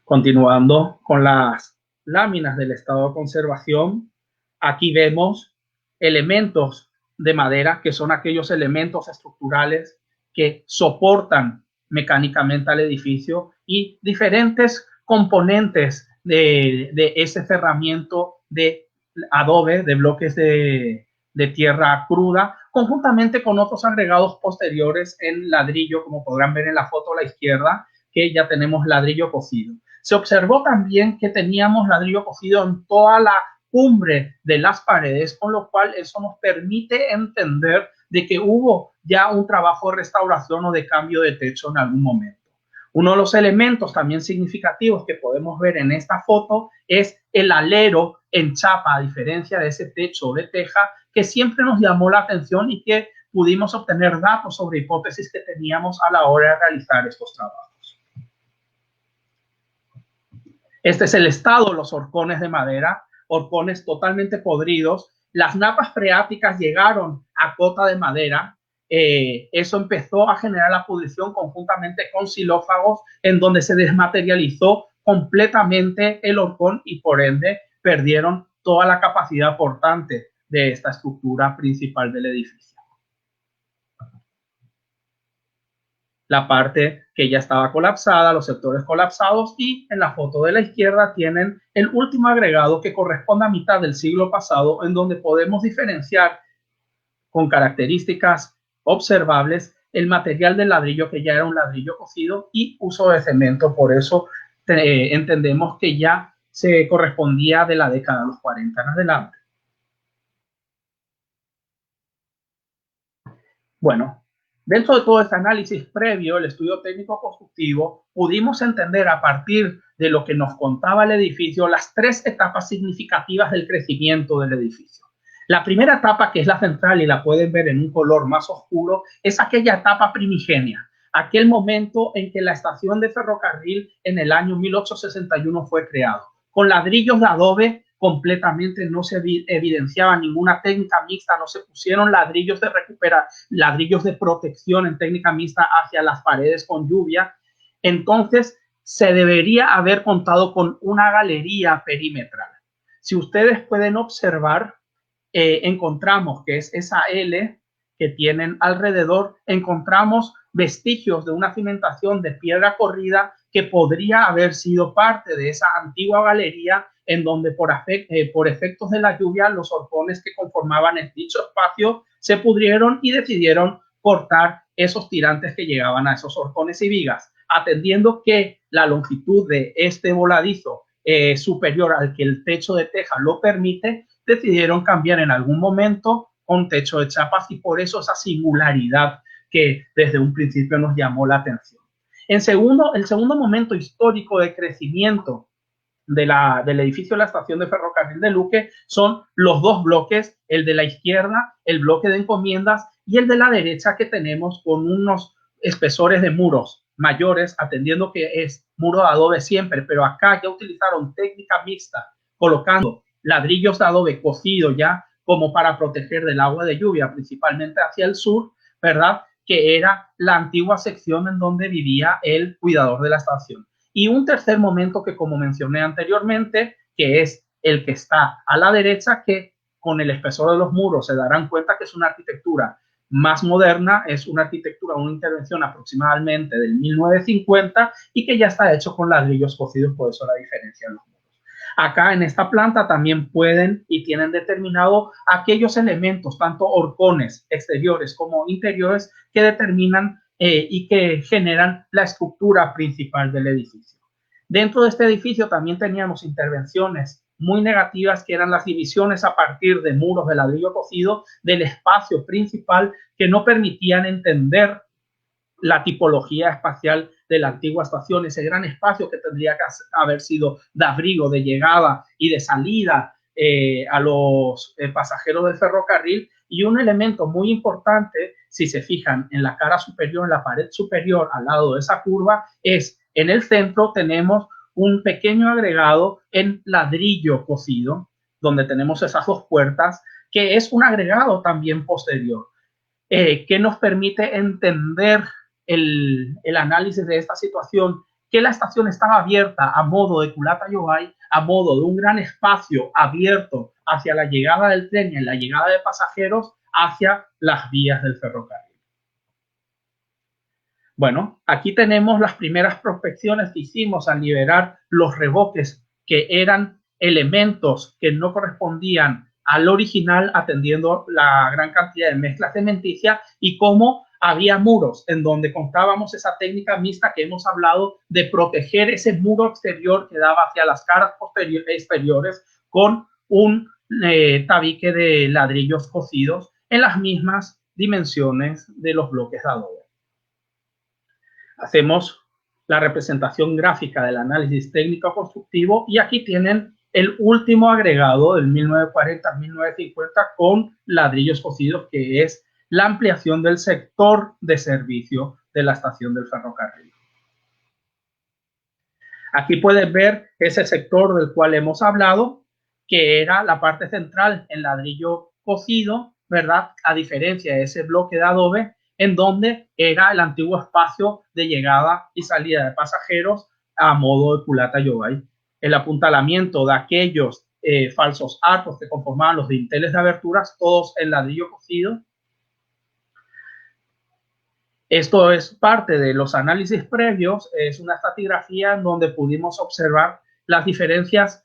Continuando con las láminas del estado de conservación, aquí vemos elementos de madera, que son aquellos elementos estructurales que soportan mecánicamente al edificio, y diferentes componentes de ese cerramiento de adobe, de bloques de tierra cruda, conjuntamente con otros agregados posteriores en ladrillo, como podrán ver en la foto a la izquierda, que ya tenemos ladrillo cocido. Se observó también que teníamos ladrillo cocido en toda la cumbre de las paredes, con lo cual eso nos permite entender de que hubo ya un trabajo de restauración o de cambio de techo en algún momento. Uno de los elementos también significativos que podemos ver en esta foto es el alero en chapa, a diferencia de ese techo de teja, que siempre nos llamó la atención y que pudimos obtener datos sobre hipótesis que teníamos a la hora de realizar estos trabajos. Este es el estado de los horcones de madera, horcones totalmente podridos. Las napas freáticas llegaron a cota de madera. Eso empezó a generar la pudrición conjuntamente con xilófagos, en donde se desmaterializó completamente el horcón y por ende perdieron toda la capacidad portante de esta estructura principal del edificio. La parte que ya estaba colapsada, los sectores colapsados, y en la foto de la izquierda tienen el último agregado que corresponde a mitad del siglo pasado, en donde podemos diferenciar con características observables el material del ladrillo, que ya era un ladrillo cocido, y uso de cemento. Por eso entendemos que ya se correspondía de la década de los 40 en adelante. Bueno, dentro de todo este análisis previo, el estudio técnico constructivo, pudimos entender a partir de lo que nos contaba el edificio las tres etapas significativas del crecimiento del edificio. La primera etapa, que es la central y la pueden ver en un color más oscuro, es aquella etapa primigenia, aquel momento en que la estación de ferrocarril en el año 1861 fue creado. Con ladrillos de adobe completamente, no se evidenciaba ninguna técnica mixta, no se pusieron ladrillos de protección en técnica mixta hacia las paredes con lluvia. entonces se debería haber contado con una galería perimetral. Si ustedes pueden observar, encontramos que es esa L que tienen alrededor, encontramos vestigios de una cimentación de piedra corrida que podría haber sido parte de esa antigua galería en donde por efectos de la lluvia los horcones que conformaban el dicho espacio se pudrieron y decidieron cortar esos tirantes que llegaban a esos horcones y vigas, atendiendo que la longitud de este voladizo superior al que el techo de teja lo permite, decidieron cambiar en algún momento con techo de chapas y por eso esa singularidad que desde un principio nos llamó la atención. El segundo momento histórico de crecimiento del edificio de la estación de ferrocarril de Luque son los dos bloques, el de la izquierda, el bloque de encomiendas, y el de la derecha que tenemos con unos espesores de muros mayores, atendiendo que es muro de adobe siempre, pero acá ya utilizaron técnica mixta, colocando ladrillos de adobe cocido ya como para proteger del agua de lluvia, principalmente hacia el sur, ¿verdad? Que era la antigua sección en donde vivía el cuidador de la estación. Y un tercer momento que, como mencioné anteriormente, que es el que está a la derecha, que con el espesor de los muros se darán cuenta que es una arquitectura más moderna, es una arquitectura, una intervención aproximadamente del 1950 y que ya está hecho con ladrillos cocidos, por eso la diferencia en los muros. Acá en esta planta también pueden y tienen determinado aquellos elementos, tanto horcones exteriores como interiores, que determinan y que generan la estructura principal del edificio. Dentro de este edificio también teníamos intervenciones muy negativas, que eran las divisiones a partir de muros de ladrillo cocido del espacio principal, que no permitían entender la tipología espacial de la antigua estación, ese gran espacio que tendría que haber sido de abrigo, de llegada y de salida a los pasajeros del ferrocarril. Y un elemento muy importante, si se fijan en la cara superior, en la pared superior al lado de esa curva, es en el centro tenemos un pequeño agregado en ladrillo cocido, donde tenemos esas dos puertas, que es un agregado también posterior, que nos permite entender el análisis de esta situación, que la estación estaba abierta a modo de culata Yobay, a modo de un gran espacio abierto hacia la llegada del tren y la llegada de pasajeros hacia las vías del ferrocarril. Bueno, aquí tenemos las primeras prospecciones que hicimos al liberar los revoques, que eran elementos que no correspondían al original, atendiendo la gran cantidad de mezclas cementicias, y cómo había muros en donde contábamos esa técnica mixta que hemos hablado de proteger ese muro exterior que daba hacia las caras exteriores con un tabique de ladrillos cocidos en las mismas dimensiones de los bloques de adobe. Hacemos la representación gráfica del análisis técnico constructivo y aquí tienen el último agregado del 1940 al 1950 con ladrillos cocidos, que es la ampliación del sector de servicio de la estación del ferrocarril. Aquí pueden ver ese sector del cual hemos hablado, que era la parte central en ladrillo cocido, ¿verdad? A diferencia de ese bloque de adobe, en donde era el antiguo espacio de llegada y salida de pasajeros a modo de culata Yobay. El apuntalamiento de aquellos falsos arcos que conformaban los dinteles de aberturas, todos en ladrillo cocido. Esto es parte de los análisis previos, es una estratigrafía en donde pudimos observar las diferencias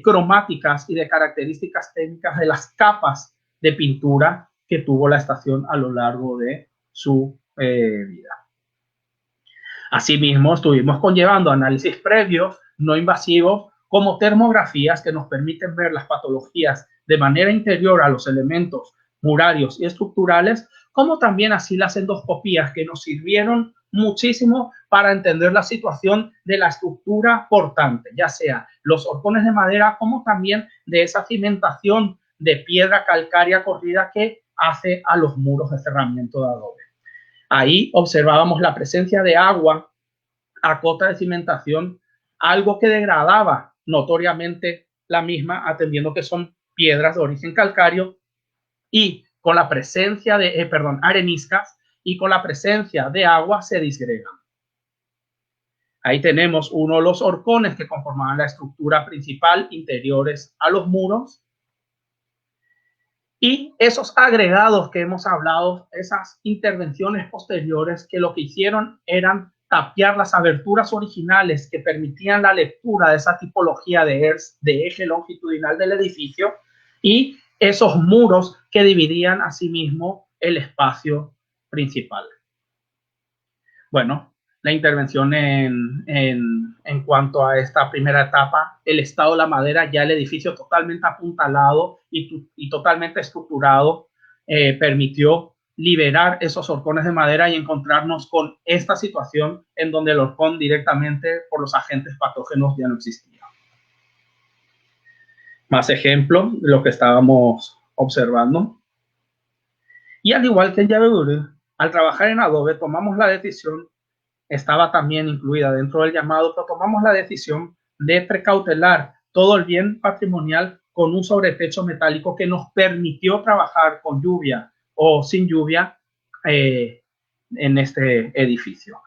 cromáticas y de características técnicas de las capas de pintura que tuvo la estación a lo largo de su vida. Asimismo, estuvimos conllevando análisis previos no invasivos como termografías que nos permiten ver las patologías de manera interior a los elementos murarios y estructurales, como también así las endoscopías, que nos sirvieron muchísimo para entender la situación de la estructura portante, ya sea los horcones de madera como también de esa cimentación de piedra calcárea corrida que hace a los muros de cerramiento de adobe. Ahí observábamos la presencia de agua a cota de cimentación, algo que degradaba notoriamente la misma, atendiendo que son piedras de origen calcáreo, y con la presencia de, areniscas, y con la presencia de agua se disgregan. Ahí tenemos uno de los horcones que conformaban la estructura principal, interiores a los muros. Y esos agregados que hemos hablado, esas intervenciones posteriores que lo que hicieron eran tapiar las aberturas originales que permitían la lectura de esa tipología de eje longitudinal del edificio y esos muros que dividían asimismo el espacio principal. Bueno, la intervención en cuanto a esta primera etapa, el estado de la madera, ya el edificio totalmente apuntalado y totalmente estructurado, permitió liberar esos horcones de madera y encontrarnos con esta situación en donde el horcón directamente por los agentes patógenos ya no existía. Más ejemplo de lo que estábamos observando. Y al igual que en Yaveduri, al trabajar en Adobe tomamos la decisión, estaba también incluida dentro del llamado, pero tomamos la decisión de precautelar todo el bien patrimonial con un sobretecho metálico que nos permitió trabajar con lluvia o sin lluvia en este edificio.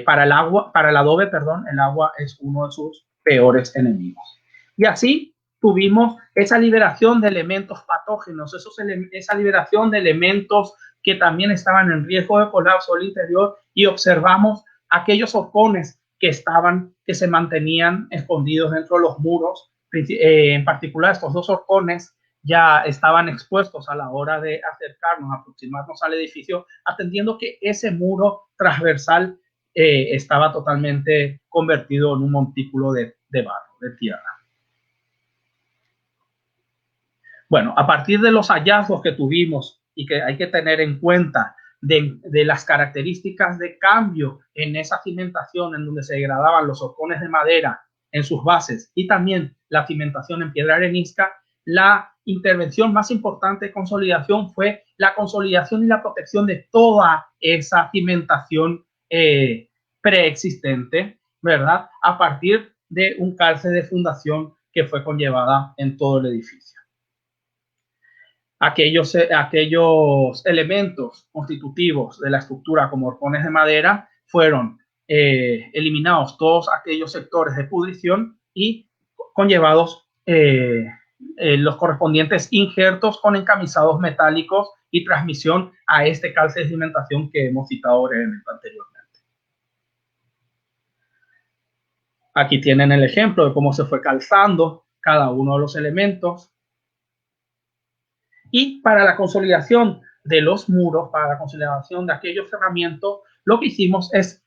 Para el adobe, perdón, el agua es uno de sus peores enemigos. Y así tuvimos esa liberación de elementos patógenos, esa liberación de elementos que también estaban en riesgo de colapso al interior y observamos aquellos horcones que se mantenían escondidos dentro de los muros. En particular, estos dos horcones ya estaban expuestos a la hora de aproximarnos al edificio, atendiendo que ese muro transversal estaba totalmente convertido en un montículo de barro, de tierra. Bueno, a partir de los hallazgos que tuvimos y que hay que tener en cuenta de las características de cambio en esa cimentación en donde se degradaban los horcones de madera en sus bases y también la cimentación en piedra arenisca, la intervención más importante de consolidación fue la consolidación y la protección de toda esa cimentación preexistente, ¿verdad? A partir de un calce de fundación que fue conllevada en todo el edificio. Aquellos elementos constitutivos de la estructura como horcones de madera fueron eliminados todos aquellos sectores de pudrición y conllevados los correspondientes injertos con encamisados metálicos y transmisión a este calce de cimentación que hemos citado brevemente anteriormente. Aquí tienen el ejemplo de cómo se fue calzando cada uno de los elementos. Y para la consolidación de los muros, para la consolidación de aquellos cerramientos, lo que hicimos es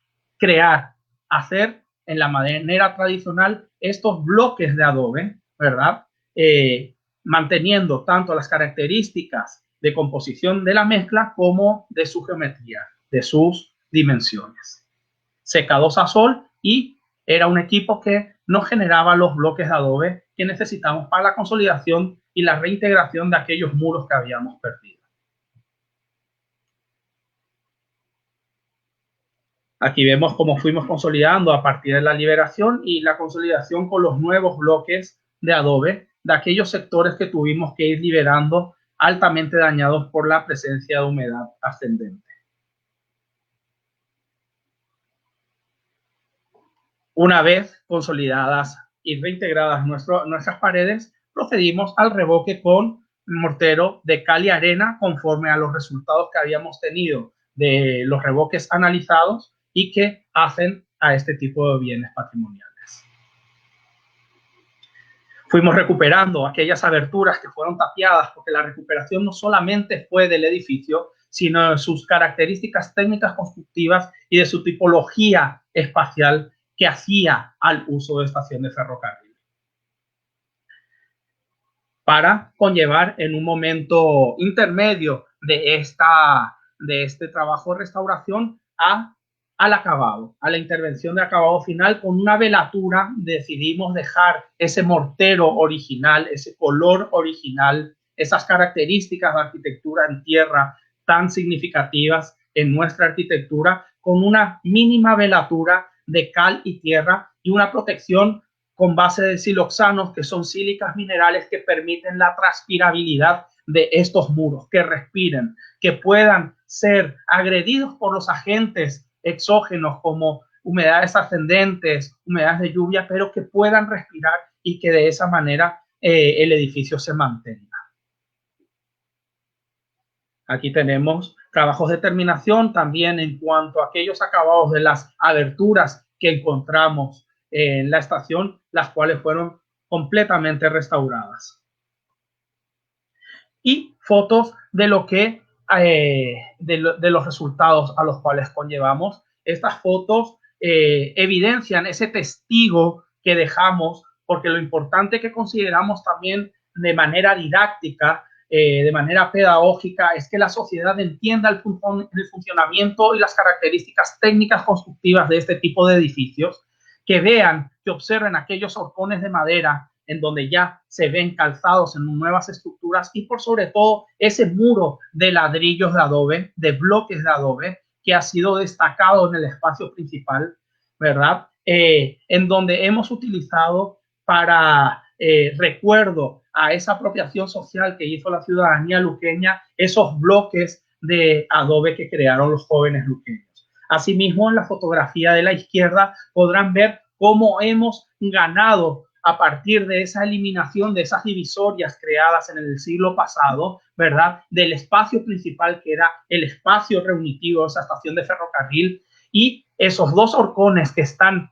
hacer en la manera tradicional estos bloques de adobe, ¿verdad? Manteniendo tanto las características de composición de la mezcla como de su geometría, de sus dimensiones. Secados a sol y era un equipo que nos generaba los bloques de adobe que necesitamos para la consolidación y la reintegración de aquellos muros que habíamos perdido. Aquí vemos cómo fuimos consolidando a partir de la liberación y la consolidación con los nuevos bloques de adobe de aquellos sectores que tuvimos que ir liberando altamente dañados por la presencia de humedad ascendente. Una vez consolidadas y reintegradas nuestras paredes, procedimos al revoque con mortero de cal y arena conforme a los resultados que habíamos tenido de los revoques analizados y que hacen a este tipo de bienes patrimoniales. Fuimos recuperando aquellas aberturas que fueron tapiadas porque la recuperación no solamente fue del edificio, sino de sus características técnicas constructivas y de su tipología espacial que hacía al uso de estación de ferrocarril. Para conllevar en un momento intermedio de este trabajo de restauración al acabado, a la intervención de acabado final con una velatura. Decidimos dejar ese mortero original, ese color original, esas características de arquitectura en tierra tan significativas en nuestra arquitectura con una mínima velatura de cal y tierra y una protección con base de siloxanos, que son sílicas minerales que permiten la transpirabilidad de estos muros, que respiren, que puedan ser agredidos por los agentes exógenos como humedades ascendentes, humedades de lluvia, pero que puedan respirar y que de esa manera el edificio se mantenga. Aquí tenemos trabajos de terminación también en cuanto a aquellos acabados de las aberturas que encontramos en la estación, las cuales fueron completamente restauradas. Y fotos de lo que de los resultados a los cuales conllevamos. Estas fotos evidencian ese testigo que dejamos, porque lo importante que consideramos también de manera didáctica, de manera pedagógica, es que la sociedad entienda el funcionamiento y las características técnicas constructivas de este tipo de edificios, que vean, que observen aquellos horcones de madera en donde ya se ven calzados en nuevas estructuras, y por sobre todo ese muro de ladrillos de adobe, de bloques de adobe, que ha sido destacado en el espacio principal, ¿verdad? En donde hemos utilizado para recuerdo a esa apropiación social que hizo la ciudadanía luqueña, esos bloques de adobe que crearon los jóvenes luqueños. Asimismo, en la fotografía de la izquierda podrán ver cómo hemos ganado a partir de esa eliminación de esas divisorias creadas en el siglo pasado, ¿verdad? Del espacio principal, que era el espacio reunitivo de esa estación de ferrocarril, y esos dos horcones que están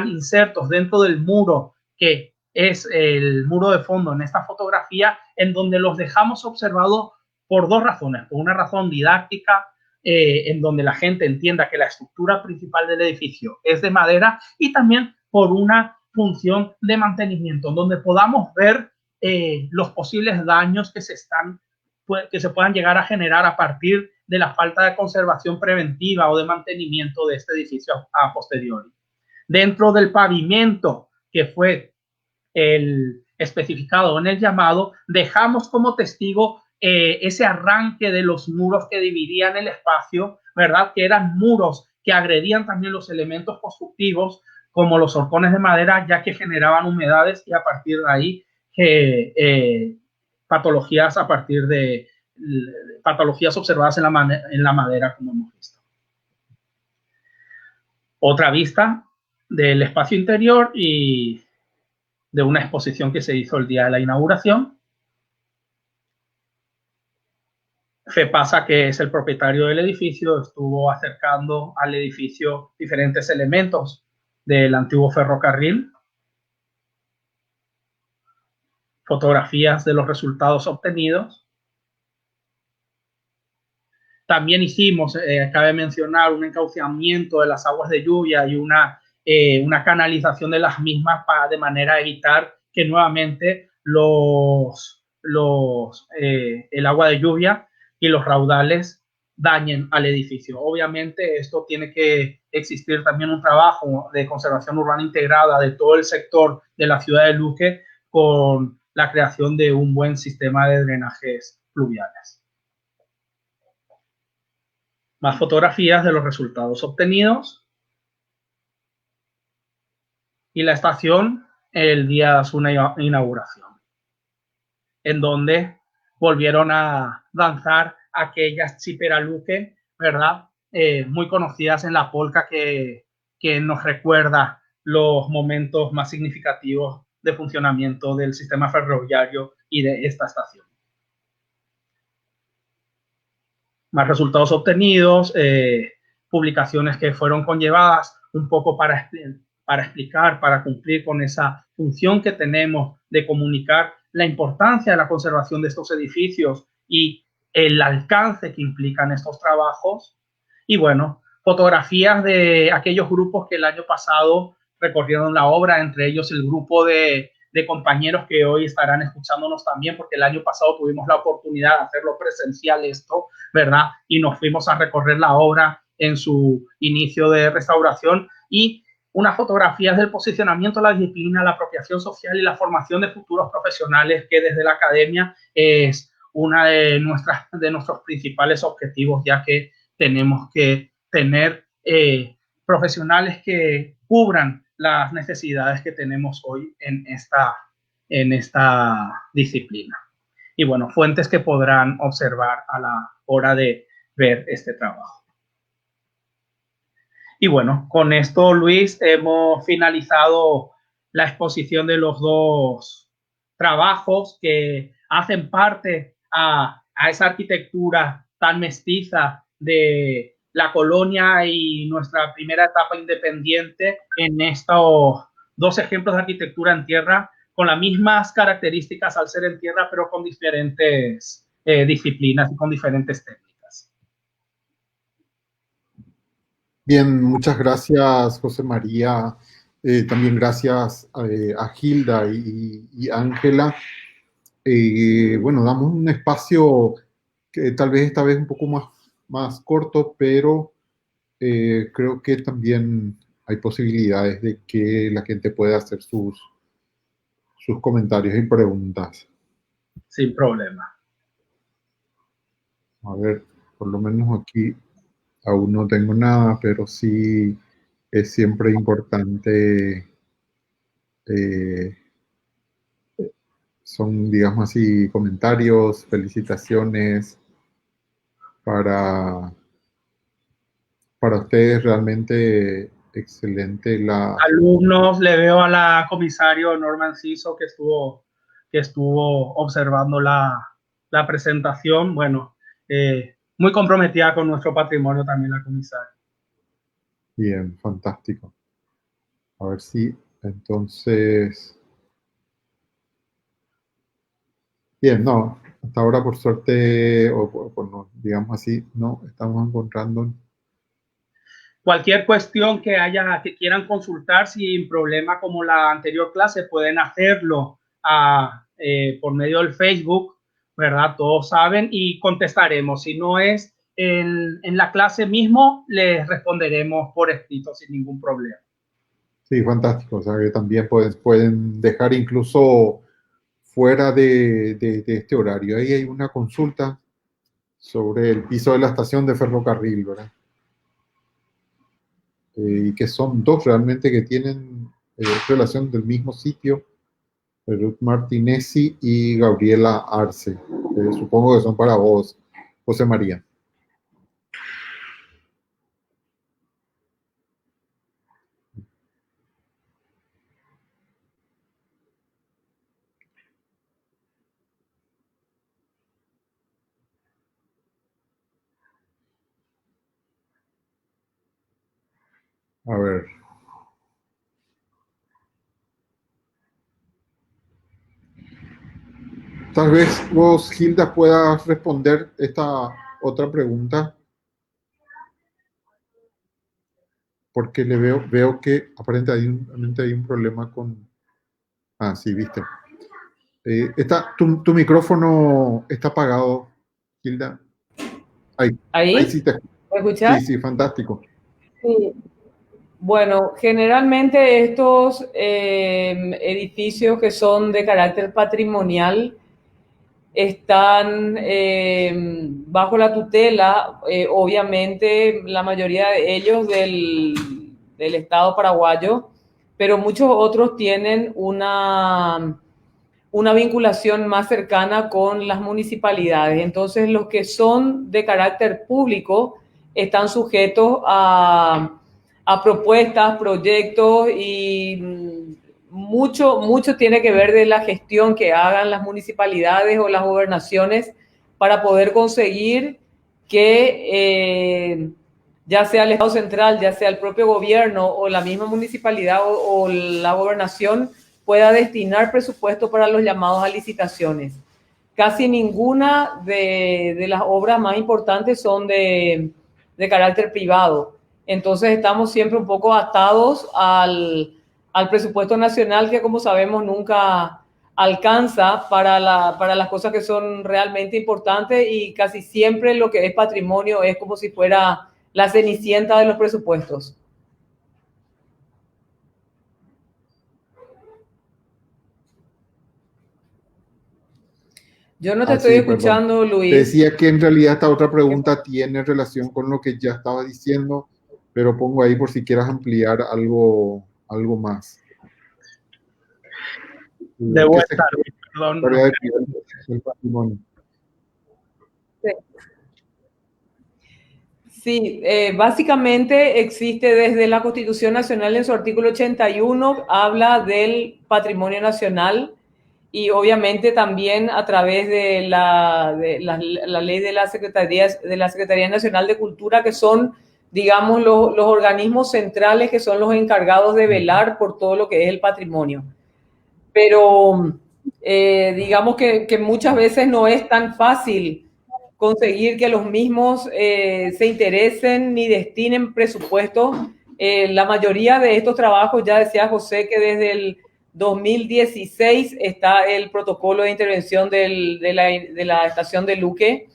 insertos dentro del muro, que es el muro de fondo en esta fotografía, en donde los dejamos observados por dos razones. Por una razón didáctica, en donde la gente entienda que la estructura principal del edificio es de madera, y también por una función de mantenimiento, donde podamos ver los posibles daños que se puedan llegar a generar a partir de la falta de conservación preventiva o de mantenimiento de este edificio a posteriori. Dentro del pavimento que fue el especificado en el llamado, dejamos como testigo ese arranque de los muros que dividían el espacio, ¿verdad? Que eran muros que agredían también los elementos constructivos, como los horcones de madera, ya que generaban humedades, y a partir de ahí patologías a partir de patologías observadas en la madera, como hemos visto. Otra vista del espacio interior y de una exposición que se hizo el día de la inauguración. FEPASA, que es el propietario del edificio, estuvo acercando al edificio diferentes elementos del antiguo ferrocarril, fotografías de los resultados obtenidos. También hicimos, cabe mencionar, un encaucamiento de las aguas de lluvia y una canalización de las mismas de manera a evitar que nuevamente el agua de lluvia y los raudales dañen al edificio. Obviamente esto tiene que existir también un trabajo de conservación urbana integrada de todo el sector de la ciudad de Luque, con la creación de un buen sistema de drenajes pluviales. Más fotografías de los resultados obtenidos. Y la estación el día de su inauguración, en donde volvieron a danzar aquellas chiperaluque, ¿verdad? Muy conocidas en la polca, que nos recuerda los momentos más significativos de funcionamiento del sistema ferroviario y de esta estación. Más resultados obtenidos, publicaciones que fueron conllevadas un poco para explicar, para cumplir con esa función que tenemos de comunicar la importancia de la conservación de estos edificios y el alcance que implican estos trabajos. Y bueno, fotografías de aquellos grupos que el año pasado recorrieron la obra, entre ellos el grupo de compañeros que hoy estarán escuchándonos también, porque el año pasado tuvimos la oportunidad de hacerlo presencial esto, ¿verdad? Y nos fuimos a recorrer la obra en su inicio de restauración, y unas fotografías del posicionamiento de la disciplina, la apropiación social y la formación de futuros profesionales, que desde la academia es una de nuestros principales objetivos, ya que tenemos que tener profesionales que cubran las necesidades que tenemos hoy en esta disciplina. Y bueno, fuentes que podrán observar a la hora de ver este trabajo. Y bueno, con esto, Luis, hemos finalizado la exposición de los dos trabajos que hacen parte a esa arquitectura tan mestiza de la colonia y nuestra primera etapa independiente en estos dos ejemplos de arquitectura en tierra con las mismas características al ser en tierra, pero con diferentes disciplinas y con diferentes técnicas. Bien, muchas gracias, José María. También gracias a Hilda y Ángela. Bueno, damos un espacio que tal vez esta vez un poco más corto, pero creo que también hay posibilidades de que la gente pueda hacer sus comentarios y preguntas. Sin problema. A ver, por lo menos aquí aún no tengo nada, pero sí es siempre importante, son, digamos así, comentarios, felicitaciones para ustedes, realmente excelente la... Alumnos, le veo a la comisario Norman Ciso que estuvo observando la presentación. Bueno, muy comprometida con nuestro patrimonio también la comisaria. Bien, fantástico. A ver si entonces... Bien, no, hasta ahora por suerte, no, digamos así, no estamos encontrando... Cualquier cuestión que quieran consultar sin problema como la anterior clase, pueden hacerlo por medio del Facebook, ¿verdad? Todos saben y contestaremos. Si no es en la clase mismo, les responderemos por escrito sin ningún problema. Sí, fantástico. O sea, que también pueden dejar incluso fuera de este horario. Ahí hay una consulta sobre el piso de la estación de ferrocarril, ¿verdad? Y que son dos realmente que tienen relación del mismo sitio, Ruth Martinezzi y Gabriela Arce. Supongo que son para vos, José María. A ver. Tal vez vos, Hilda, puedas responder esta otra pregunta. Porque veo que aparentemente hay un problema con... Ah, sí, viste. Tu micrófono está apagado, Hilda. Ahí sí te... ¿Me escuchás? Sí, fantástico. Sí. Bueno, generalmente estos edificios que son de carácter patrimonial están bajo la tutela, obviamente la mayoría de ellos del Estado paraguayo, pero muchos otros tienen una vinculación más cercana con las municipalidades. Entonces, los que son de carácter público están sujetos a propuestas, proyectos y mucho tiene que ver de la gestión que hagan las municipalidades o las gobernaciones para poder conseguir que ya sea el Estado central, ya sea el propio gobierno o la misma municipalidad o la gobernación pueda destinar presupuesto para los llamados a licitaciones. Casi ninguna de las obras más importantes son de carácter privado. Entonces estamos siempre un poco atados al presupuesto nacional que, como sabemos, nunca alcanza para las cosas que son realmente importantes y casi siempre lo que es patrimonio es como si fuera la cenicienta de los presupuestos. Yo no te estoy escuchando, perdón. Luis. Te decía que en realidad esta otra pregunta tiene relación con lo que ya estaba diciendo, pero pongo ahí por si quieras ampliar algo más. De vuelta, Luis, perdón. El patrimonio. Sí, básicamente existe desde la Constitución Nacional en su artículo 81, habla del patrimonio nacional y obviamente también a través de la ley de la Secretaría Nacional de Cultura, que son, digamos, los organismos centrales que son los encargados de velar por todo lo que es el patrimonio. Pero digamos que muchas veces no es tan fácil conseguir que los mismos se interesen ni destinen presupuesto. La mayoría de estos trabajos, ya decía José, que desde el 2016 está el protocolo de intervención de la estación de Luque.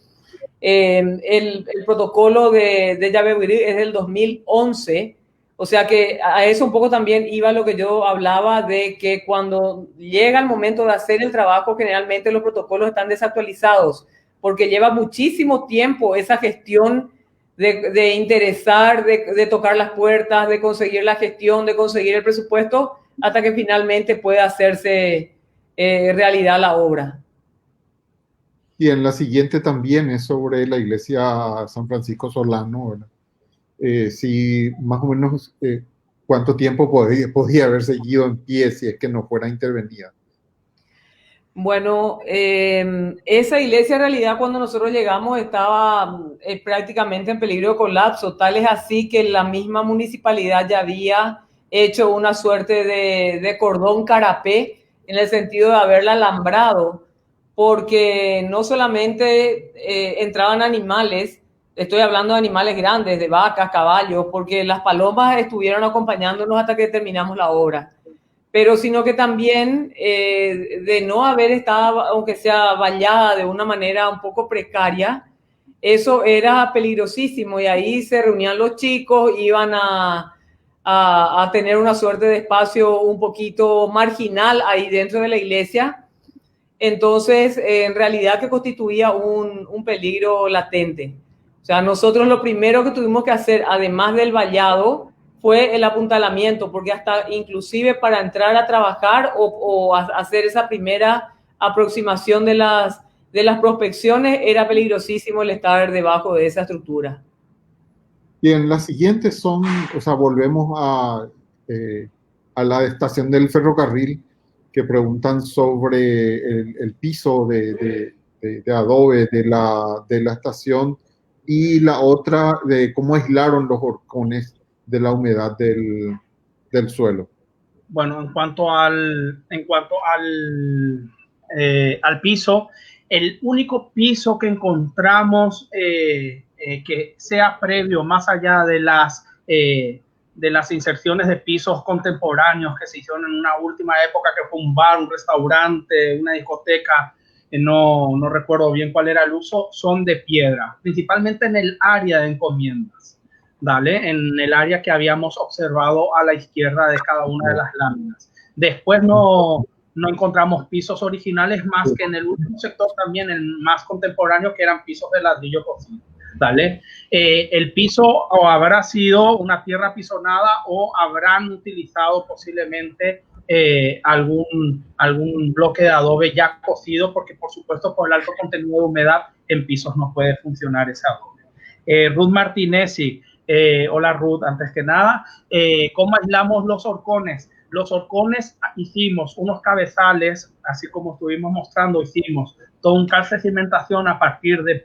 El protocolo de Yabebirí es del 2011. O sea que a eso un poco también iba lo que yo hablaba de que cuando llega el momento de hacer el trabajo, generalmente los protocolos están desactualizados porque lleva muchísimo tiempo esa gestión de interesar, de tocar las puertas, de conseguir la gestión, de conseguir el presupuesto, hasta que finalmente pueda hacerse realidad la obra. Y en la siguiente también es sobre la iglesia San Francisco Solano, ¿verdad? Si más o menos cuánto tiempo podía haber seguido en pie si es que no fuera intervenida. Bueno, esa iglesia en realidad cuando nosotros llegamos estaba prácticamente en peligro de colapso, tal es así que la misma municipalidad ya había hecho una suerte de cordón carapé en el sentido de haberla alambrado, porque no solamente entraban animales, estoy hablando de animales grandes, de vacas, caballos, porque las palomas estuvieron acompañándonos hasta que terminamos la obra, pero sino que también de no haber estado, aunque sea vallada de una manera un poco precaria, eso era peligrosísimo y ahí se reunían los chicos, iban a tener una suerte de espacio un poquito marginal ahí dentro de la iglesia. Entonces, en realidad que constituía un peligro latente. O sea, nosotros lo primero que tuvimos que hacer, además del vallado, fue el apuntalamiento, porque hasta inclusive para entrar a trabajar o hacer esa primera aproximación de las prospecciones, era peligrosísimo el estar debajo de esa estructura. Bien, las siguientes son, o sea, volvemos a la estación del ferrocarril, que preguntan sobre el piso de adobe de la estación, y la otra de cómo aislaron los horcones de la humedad del suelo. Bueno, en cuanto al piso, el único piso que encontramos que sea previo, más allá de las inserciones de pisos contemporáneos que se hicieron en una última época, que fue un bar, un restaurante, una discoteca, no recuerdo bien cuál era el uso, son de piedra, principalmente en el área de encomiendas. ¿Vale? En el área que habíamos observado a la izquierda de cada una de las láminas. Después no encontramos pisos originales, más que en el último sector también, el más contemporáneo, que eran pisos de ladrillo cocido. ¿Vale? El piso o habrá sido una tierra pisonada o habrán utilizado posiblemente algún bloque de adobe ya cocido, porque por supuesto por el alto contenido de humedad en pisos no puede funcionar ese adobe. Ruth Martinezzi, hola Ruth, antes que nada, ¿cómo aislamos los horcones? Los horcones hicimos unos cabezales, así como estuvimos mostrando, hicimos todo un calce de cimentación a partir de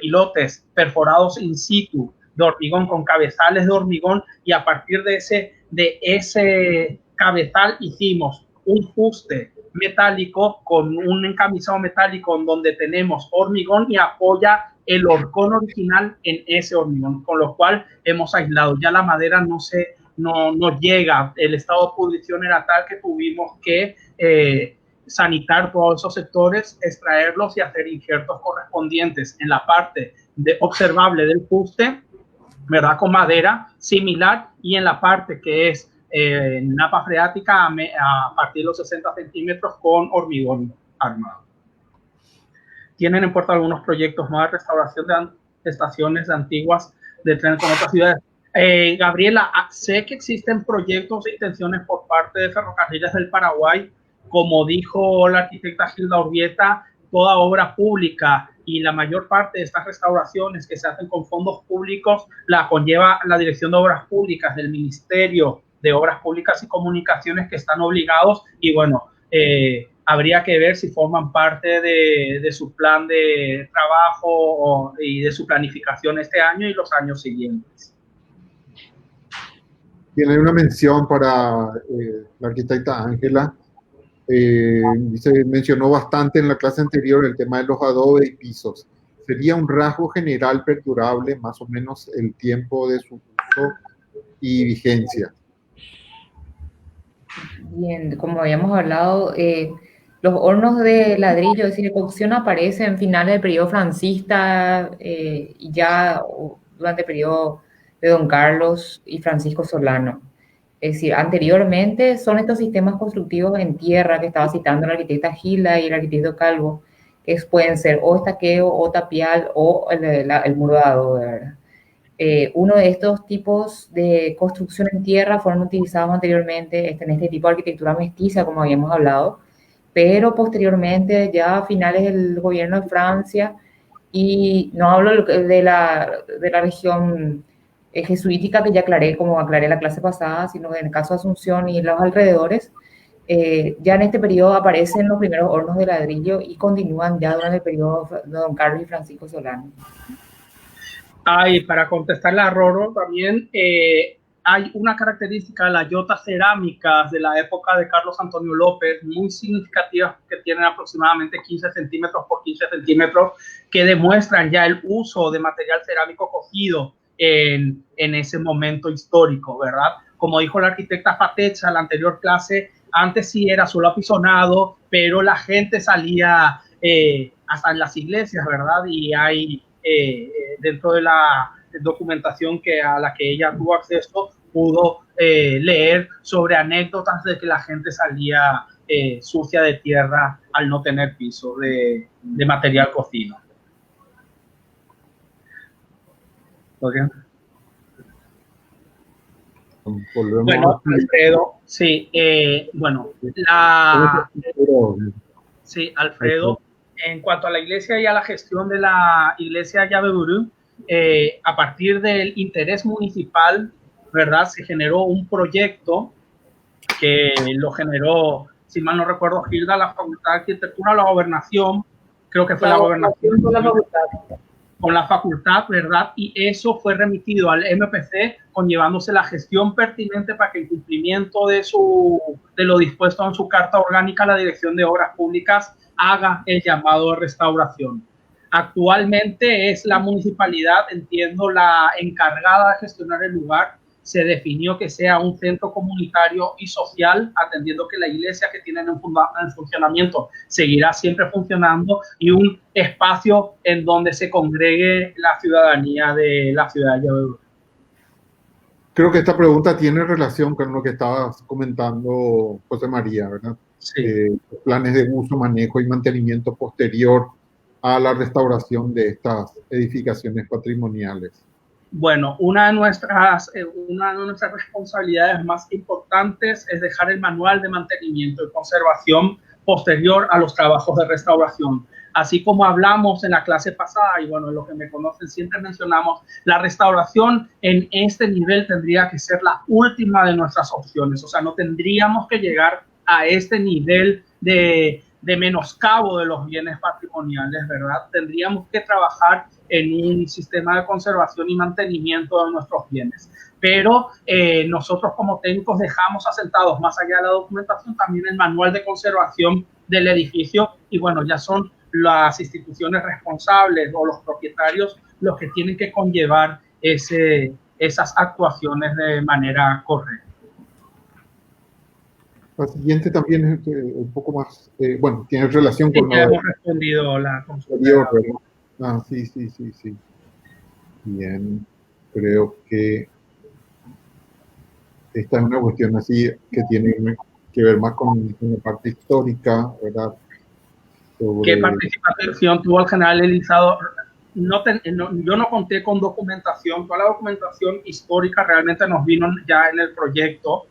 pilotes perforados in situ de hormigón, con cabezales de hormigón, y a partir de ese cabezal hicimos un fuste metálico con un encamisado metálico en donde tenemos hormigón y apoya el horcón original en ese hormigón, con lo cual hemos aislado. Ya la madera no llega, el estado de pudrición era tal que tuvimos que sanitar todos esos sectores, extraerlos y hacer injertos correspondientes en la parte observable del fuste, ¿verdad? Con madera similar, y en la parte que es napa freática a partir de los 60 centímetros con hormigón armado. Tienen en puerta algunos proyectos más de restauración de estaciones antiguas de tren con otras ciudades. Gabriela, sé que existen proyectos e intenciones por parte de Ferrocarriles del Paraguay. Como dijo la arquitecta Gilda Urbieta, toda obra pública y la mayor parte de estas restauraciones que se hacen con fondos públicos la conlleva la Dirección de Obras Públicas del Ministerio de Obras Públicas y Comunicaciones, que están obligados, y bueno, habría que ver si forman parte de su plan de trabajo y de su planificación este año y los años siguientes. Tiene una mención para la arquitecta Ángela. Se mencionó bastante en la clase anterior el tema de los adobes y pisos. ¿Sería un rasgo general perdurable, más o menos el tiempo de su uso y vigencia? Bien, como habíamos hablado, los hornos de ladrillo, es decir, de cocción, aparecen en finales del periodo franquista y ya durante el periodo de Don Carlos y Francisco Solano. Es decir, anteriormente son estos sistemas constructivos en tierra que estaba citando la arquitecta Gilda y el arquitecto Calvo, que pueden ser o estaqueo, o tapial, o el muro de adobe, ¿verdad? Uno de estos tipos de construcción en tierra fueron utilizados anteriormente en este tipo de arquitectura mestiza, como habíamos hablado, pero posteriormente, ya a finales del gobierno de Francia, y no hablo de la región jesuítica, que ya aclaré, como aclaré la clase pasada, sino en el caso de Asunción y los alrededores, ya en este periodo aparecen los primeros hornos de ladrillo y continúan ya durante el periodo de Don Carlos y Francisco Solano. Y para contestarle a Roro también, hay una característica de las yotas cerámicas de la época de Carlos Antonio López muy significativas, que tienen aproximadamente 15 centímetros por 15 centímetros, que demuestran ya el uso de material cerámico cocido en ese momento histórico, ¿verdad? Como dijo la arquitecta Fatecha en la anterior clase, antes sí era solo apisonado, pero la gente salía hasta en las iglesias, ¿verdad? Y hay dentro de la documentación a la que ella tuvo acceso, pudo leer sobre anécdotas de que la gente salía sucia de tierra al no tener piso de material cocido. ¿Okay? Bueno, Alfredo, sí, bueno, sí, Alfredo, en cuanto a la iglesia y a la gestión de la iglesia Yabeburú, a partir del interés municipal, ¿verdad? Se generó un proyecto que lo generó, si mal no recuerdo, Gilda, la Facultad de Arquitectura, la Gobernación, creo que fue la Gobernación con la facultad, ¿verdad? Y eso fue remitido al MPC, conllevándose la gestión pertinente para que en cumplimiento de lo dispuesto en su carta orgánica, la Dirección de Obras Públicas haga el llamado de restauración. Actualmente es la municipalidad, entiendo, la encargada de gestionar el lugar. Se definió que sea un centro comunitario y social, atendiendo que la iglesia que tienen en funcionamiento seguirá siempre funcionando, y un espacio en donde se congregue la ciudadanía de la ciudad de Yabeburú. Creo que esta pregunta tiene relación con lo que estabas comentando, José María, ¿verdad? Sí. Planes de uso, manejo y mantenimiento posterior a la restauración de estas edificaciones patrimoniales. Bueno, una de nuestras responsabilidades más importantes es dejar el manual de mantenimiento y conservación posterior a los trabajos de restauración. Así como hablamos en la clase pasada, y bueno, los que me conocen siempre mencionamos, la restauración en este nivel tendría que ser la última de nuestras opciones. O sea, no tendríamos que llegar a este nivel de menoscabo de los bienes patrimoniales, ¿verdad? Tendríamos que trabajar en un sistema de conservación y mantenimiento de nuestros bienes. Pero nosotros como técnicos dejamos asentados, más allá de la documentación, también el manual de conservación del edificio, y bueno, ya son las instituciones responsables o los propietarios los que tienen que conllevar esas actuaciones de manera correcta. La siguiente también es un poco más, bueno, tiene relación con... Ya hemos respondido la consulta. Sí. Bien, creo que esta es una cuestión así que tiene que ver más con la parte histórica, ¿verdad? ¿Qué participación tuvo el general Elizado? Yo no conté con documentación, toda la documentación histórica realmente nos vino ya en el proyecto.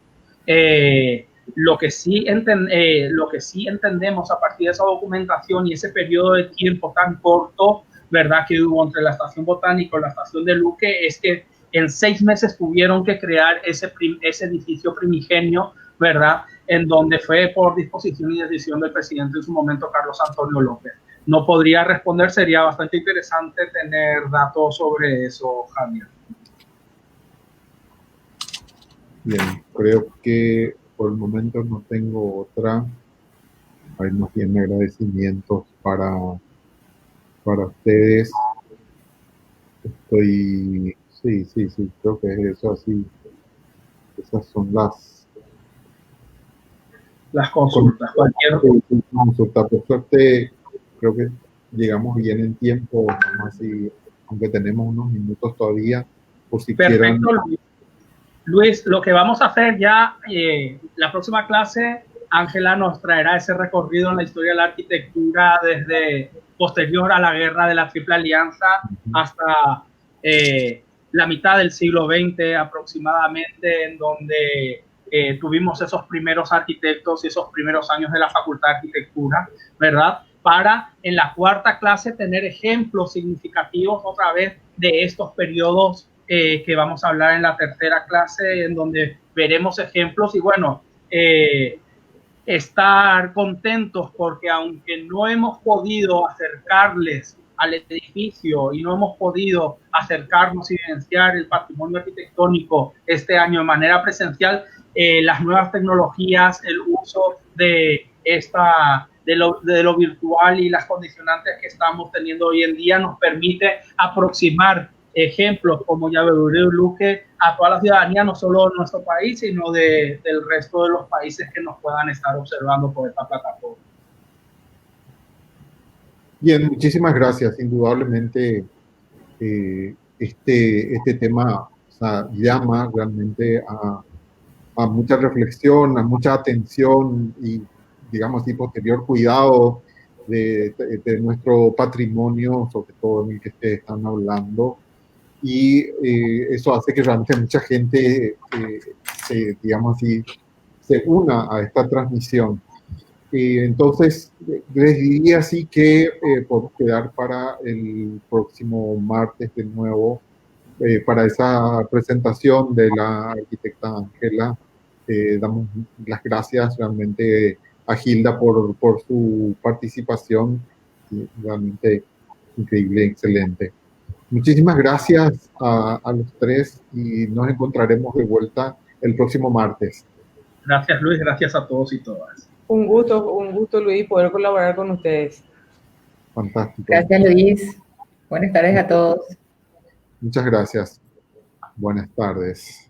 Lo que sí entendemos a partir de esa documentación y ese periodo de tiempo tan corto, ¿verdad?, que hubo entre la estación Botánico y la estación de Luque, es que en 6 meses tuvieron que crear ese edificio primigenio, ¿verdad?, en donde fue por disposición y decisión del presidente en su momento, Carlos Antonio López. No podría responder, sería bastante interesante tener datos sobre eso, Javier. Bien, creo que por el momento no tengo otra. Hay más bien agradecimientos para ustedes. Sí, creo que es eso así. Esas son las consultas. Consulta. Por suerte, creo que llegamos bien en tiempo, así, aunque tenemos unos minutos todavía, por si quieran. Perfecto, Luis, lo que vamos a hacer ya, la próxima clase, Ángela nos traerá ese recorrido en la historia de la arquitectura desde posterior a la guerra de la Triple Alianza hasta la mitad del siglo XX aproximadamente, en donde tuvimos esos primeros arquitectos y esos primeros años de la Facultad de Arquitectura, ¿verdad? Para en la cuarta clase tener ejemplos significativos otra vez de estos periodos que vamos a hablar en la tercera clase, en donde veremos ejemplos y bueno, estar contentos porque aunque no hemos podido acercarles al edificio y no hemos podido acercarnos y evidenciar el patrimonio arquitectónico este año de manera presencial, las nuevas tecnologías, el uso de lo virtual y las condicionantes que estamos teniendo hoy en día nos permite aproximar ejemplos como Llaverurí y Luque a toda la ciudadanía, no solo de nuestro país, sino del resto de los países que nos puedan estar observando por esta plataforma. Bien, muchísimas gracias. Indudablemente este tema, o sea, llama realmente a mucha reflexión, a mucha atención y, digamos, y posterior cuidado de nuestro patrimonio, sobre todo en el que ustedes están hablando. Y eso hace que realmente mucha gente, digamos así, se una a esta transmisión. Entonces, les diría así que podemos quedar para el próximo martes de nuevo, para esa presentación de la arquitecta Ángela. Damos las gracias realmente a Gilda por su participación, realmente increíble, excelente. Muchísimas gracias a los tres y nos encontraremos de vuelta el próximo martes. Gracias, Luis. Gracias a todos y todas. Un gusto, Luis, poder colaborar con ustedes. Fantástico. Gracias, Luis. Buenas tardes a todos. Muchas gracias. Buenas tardes.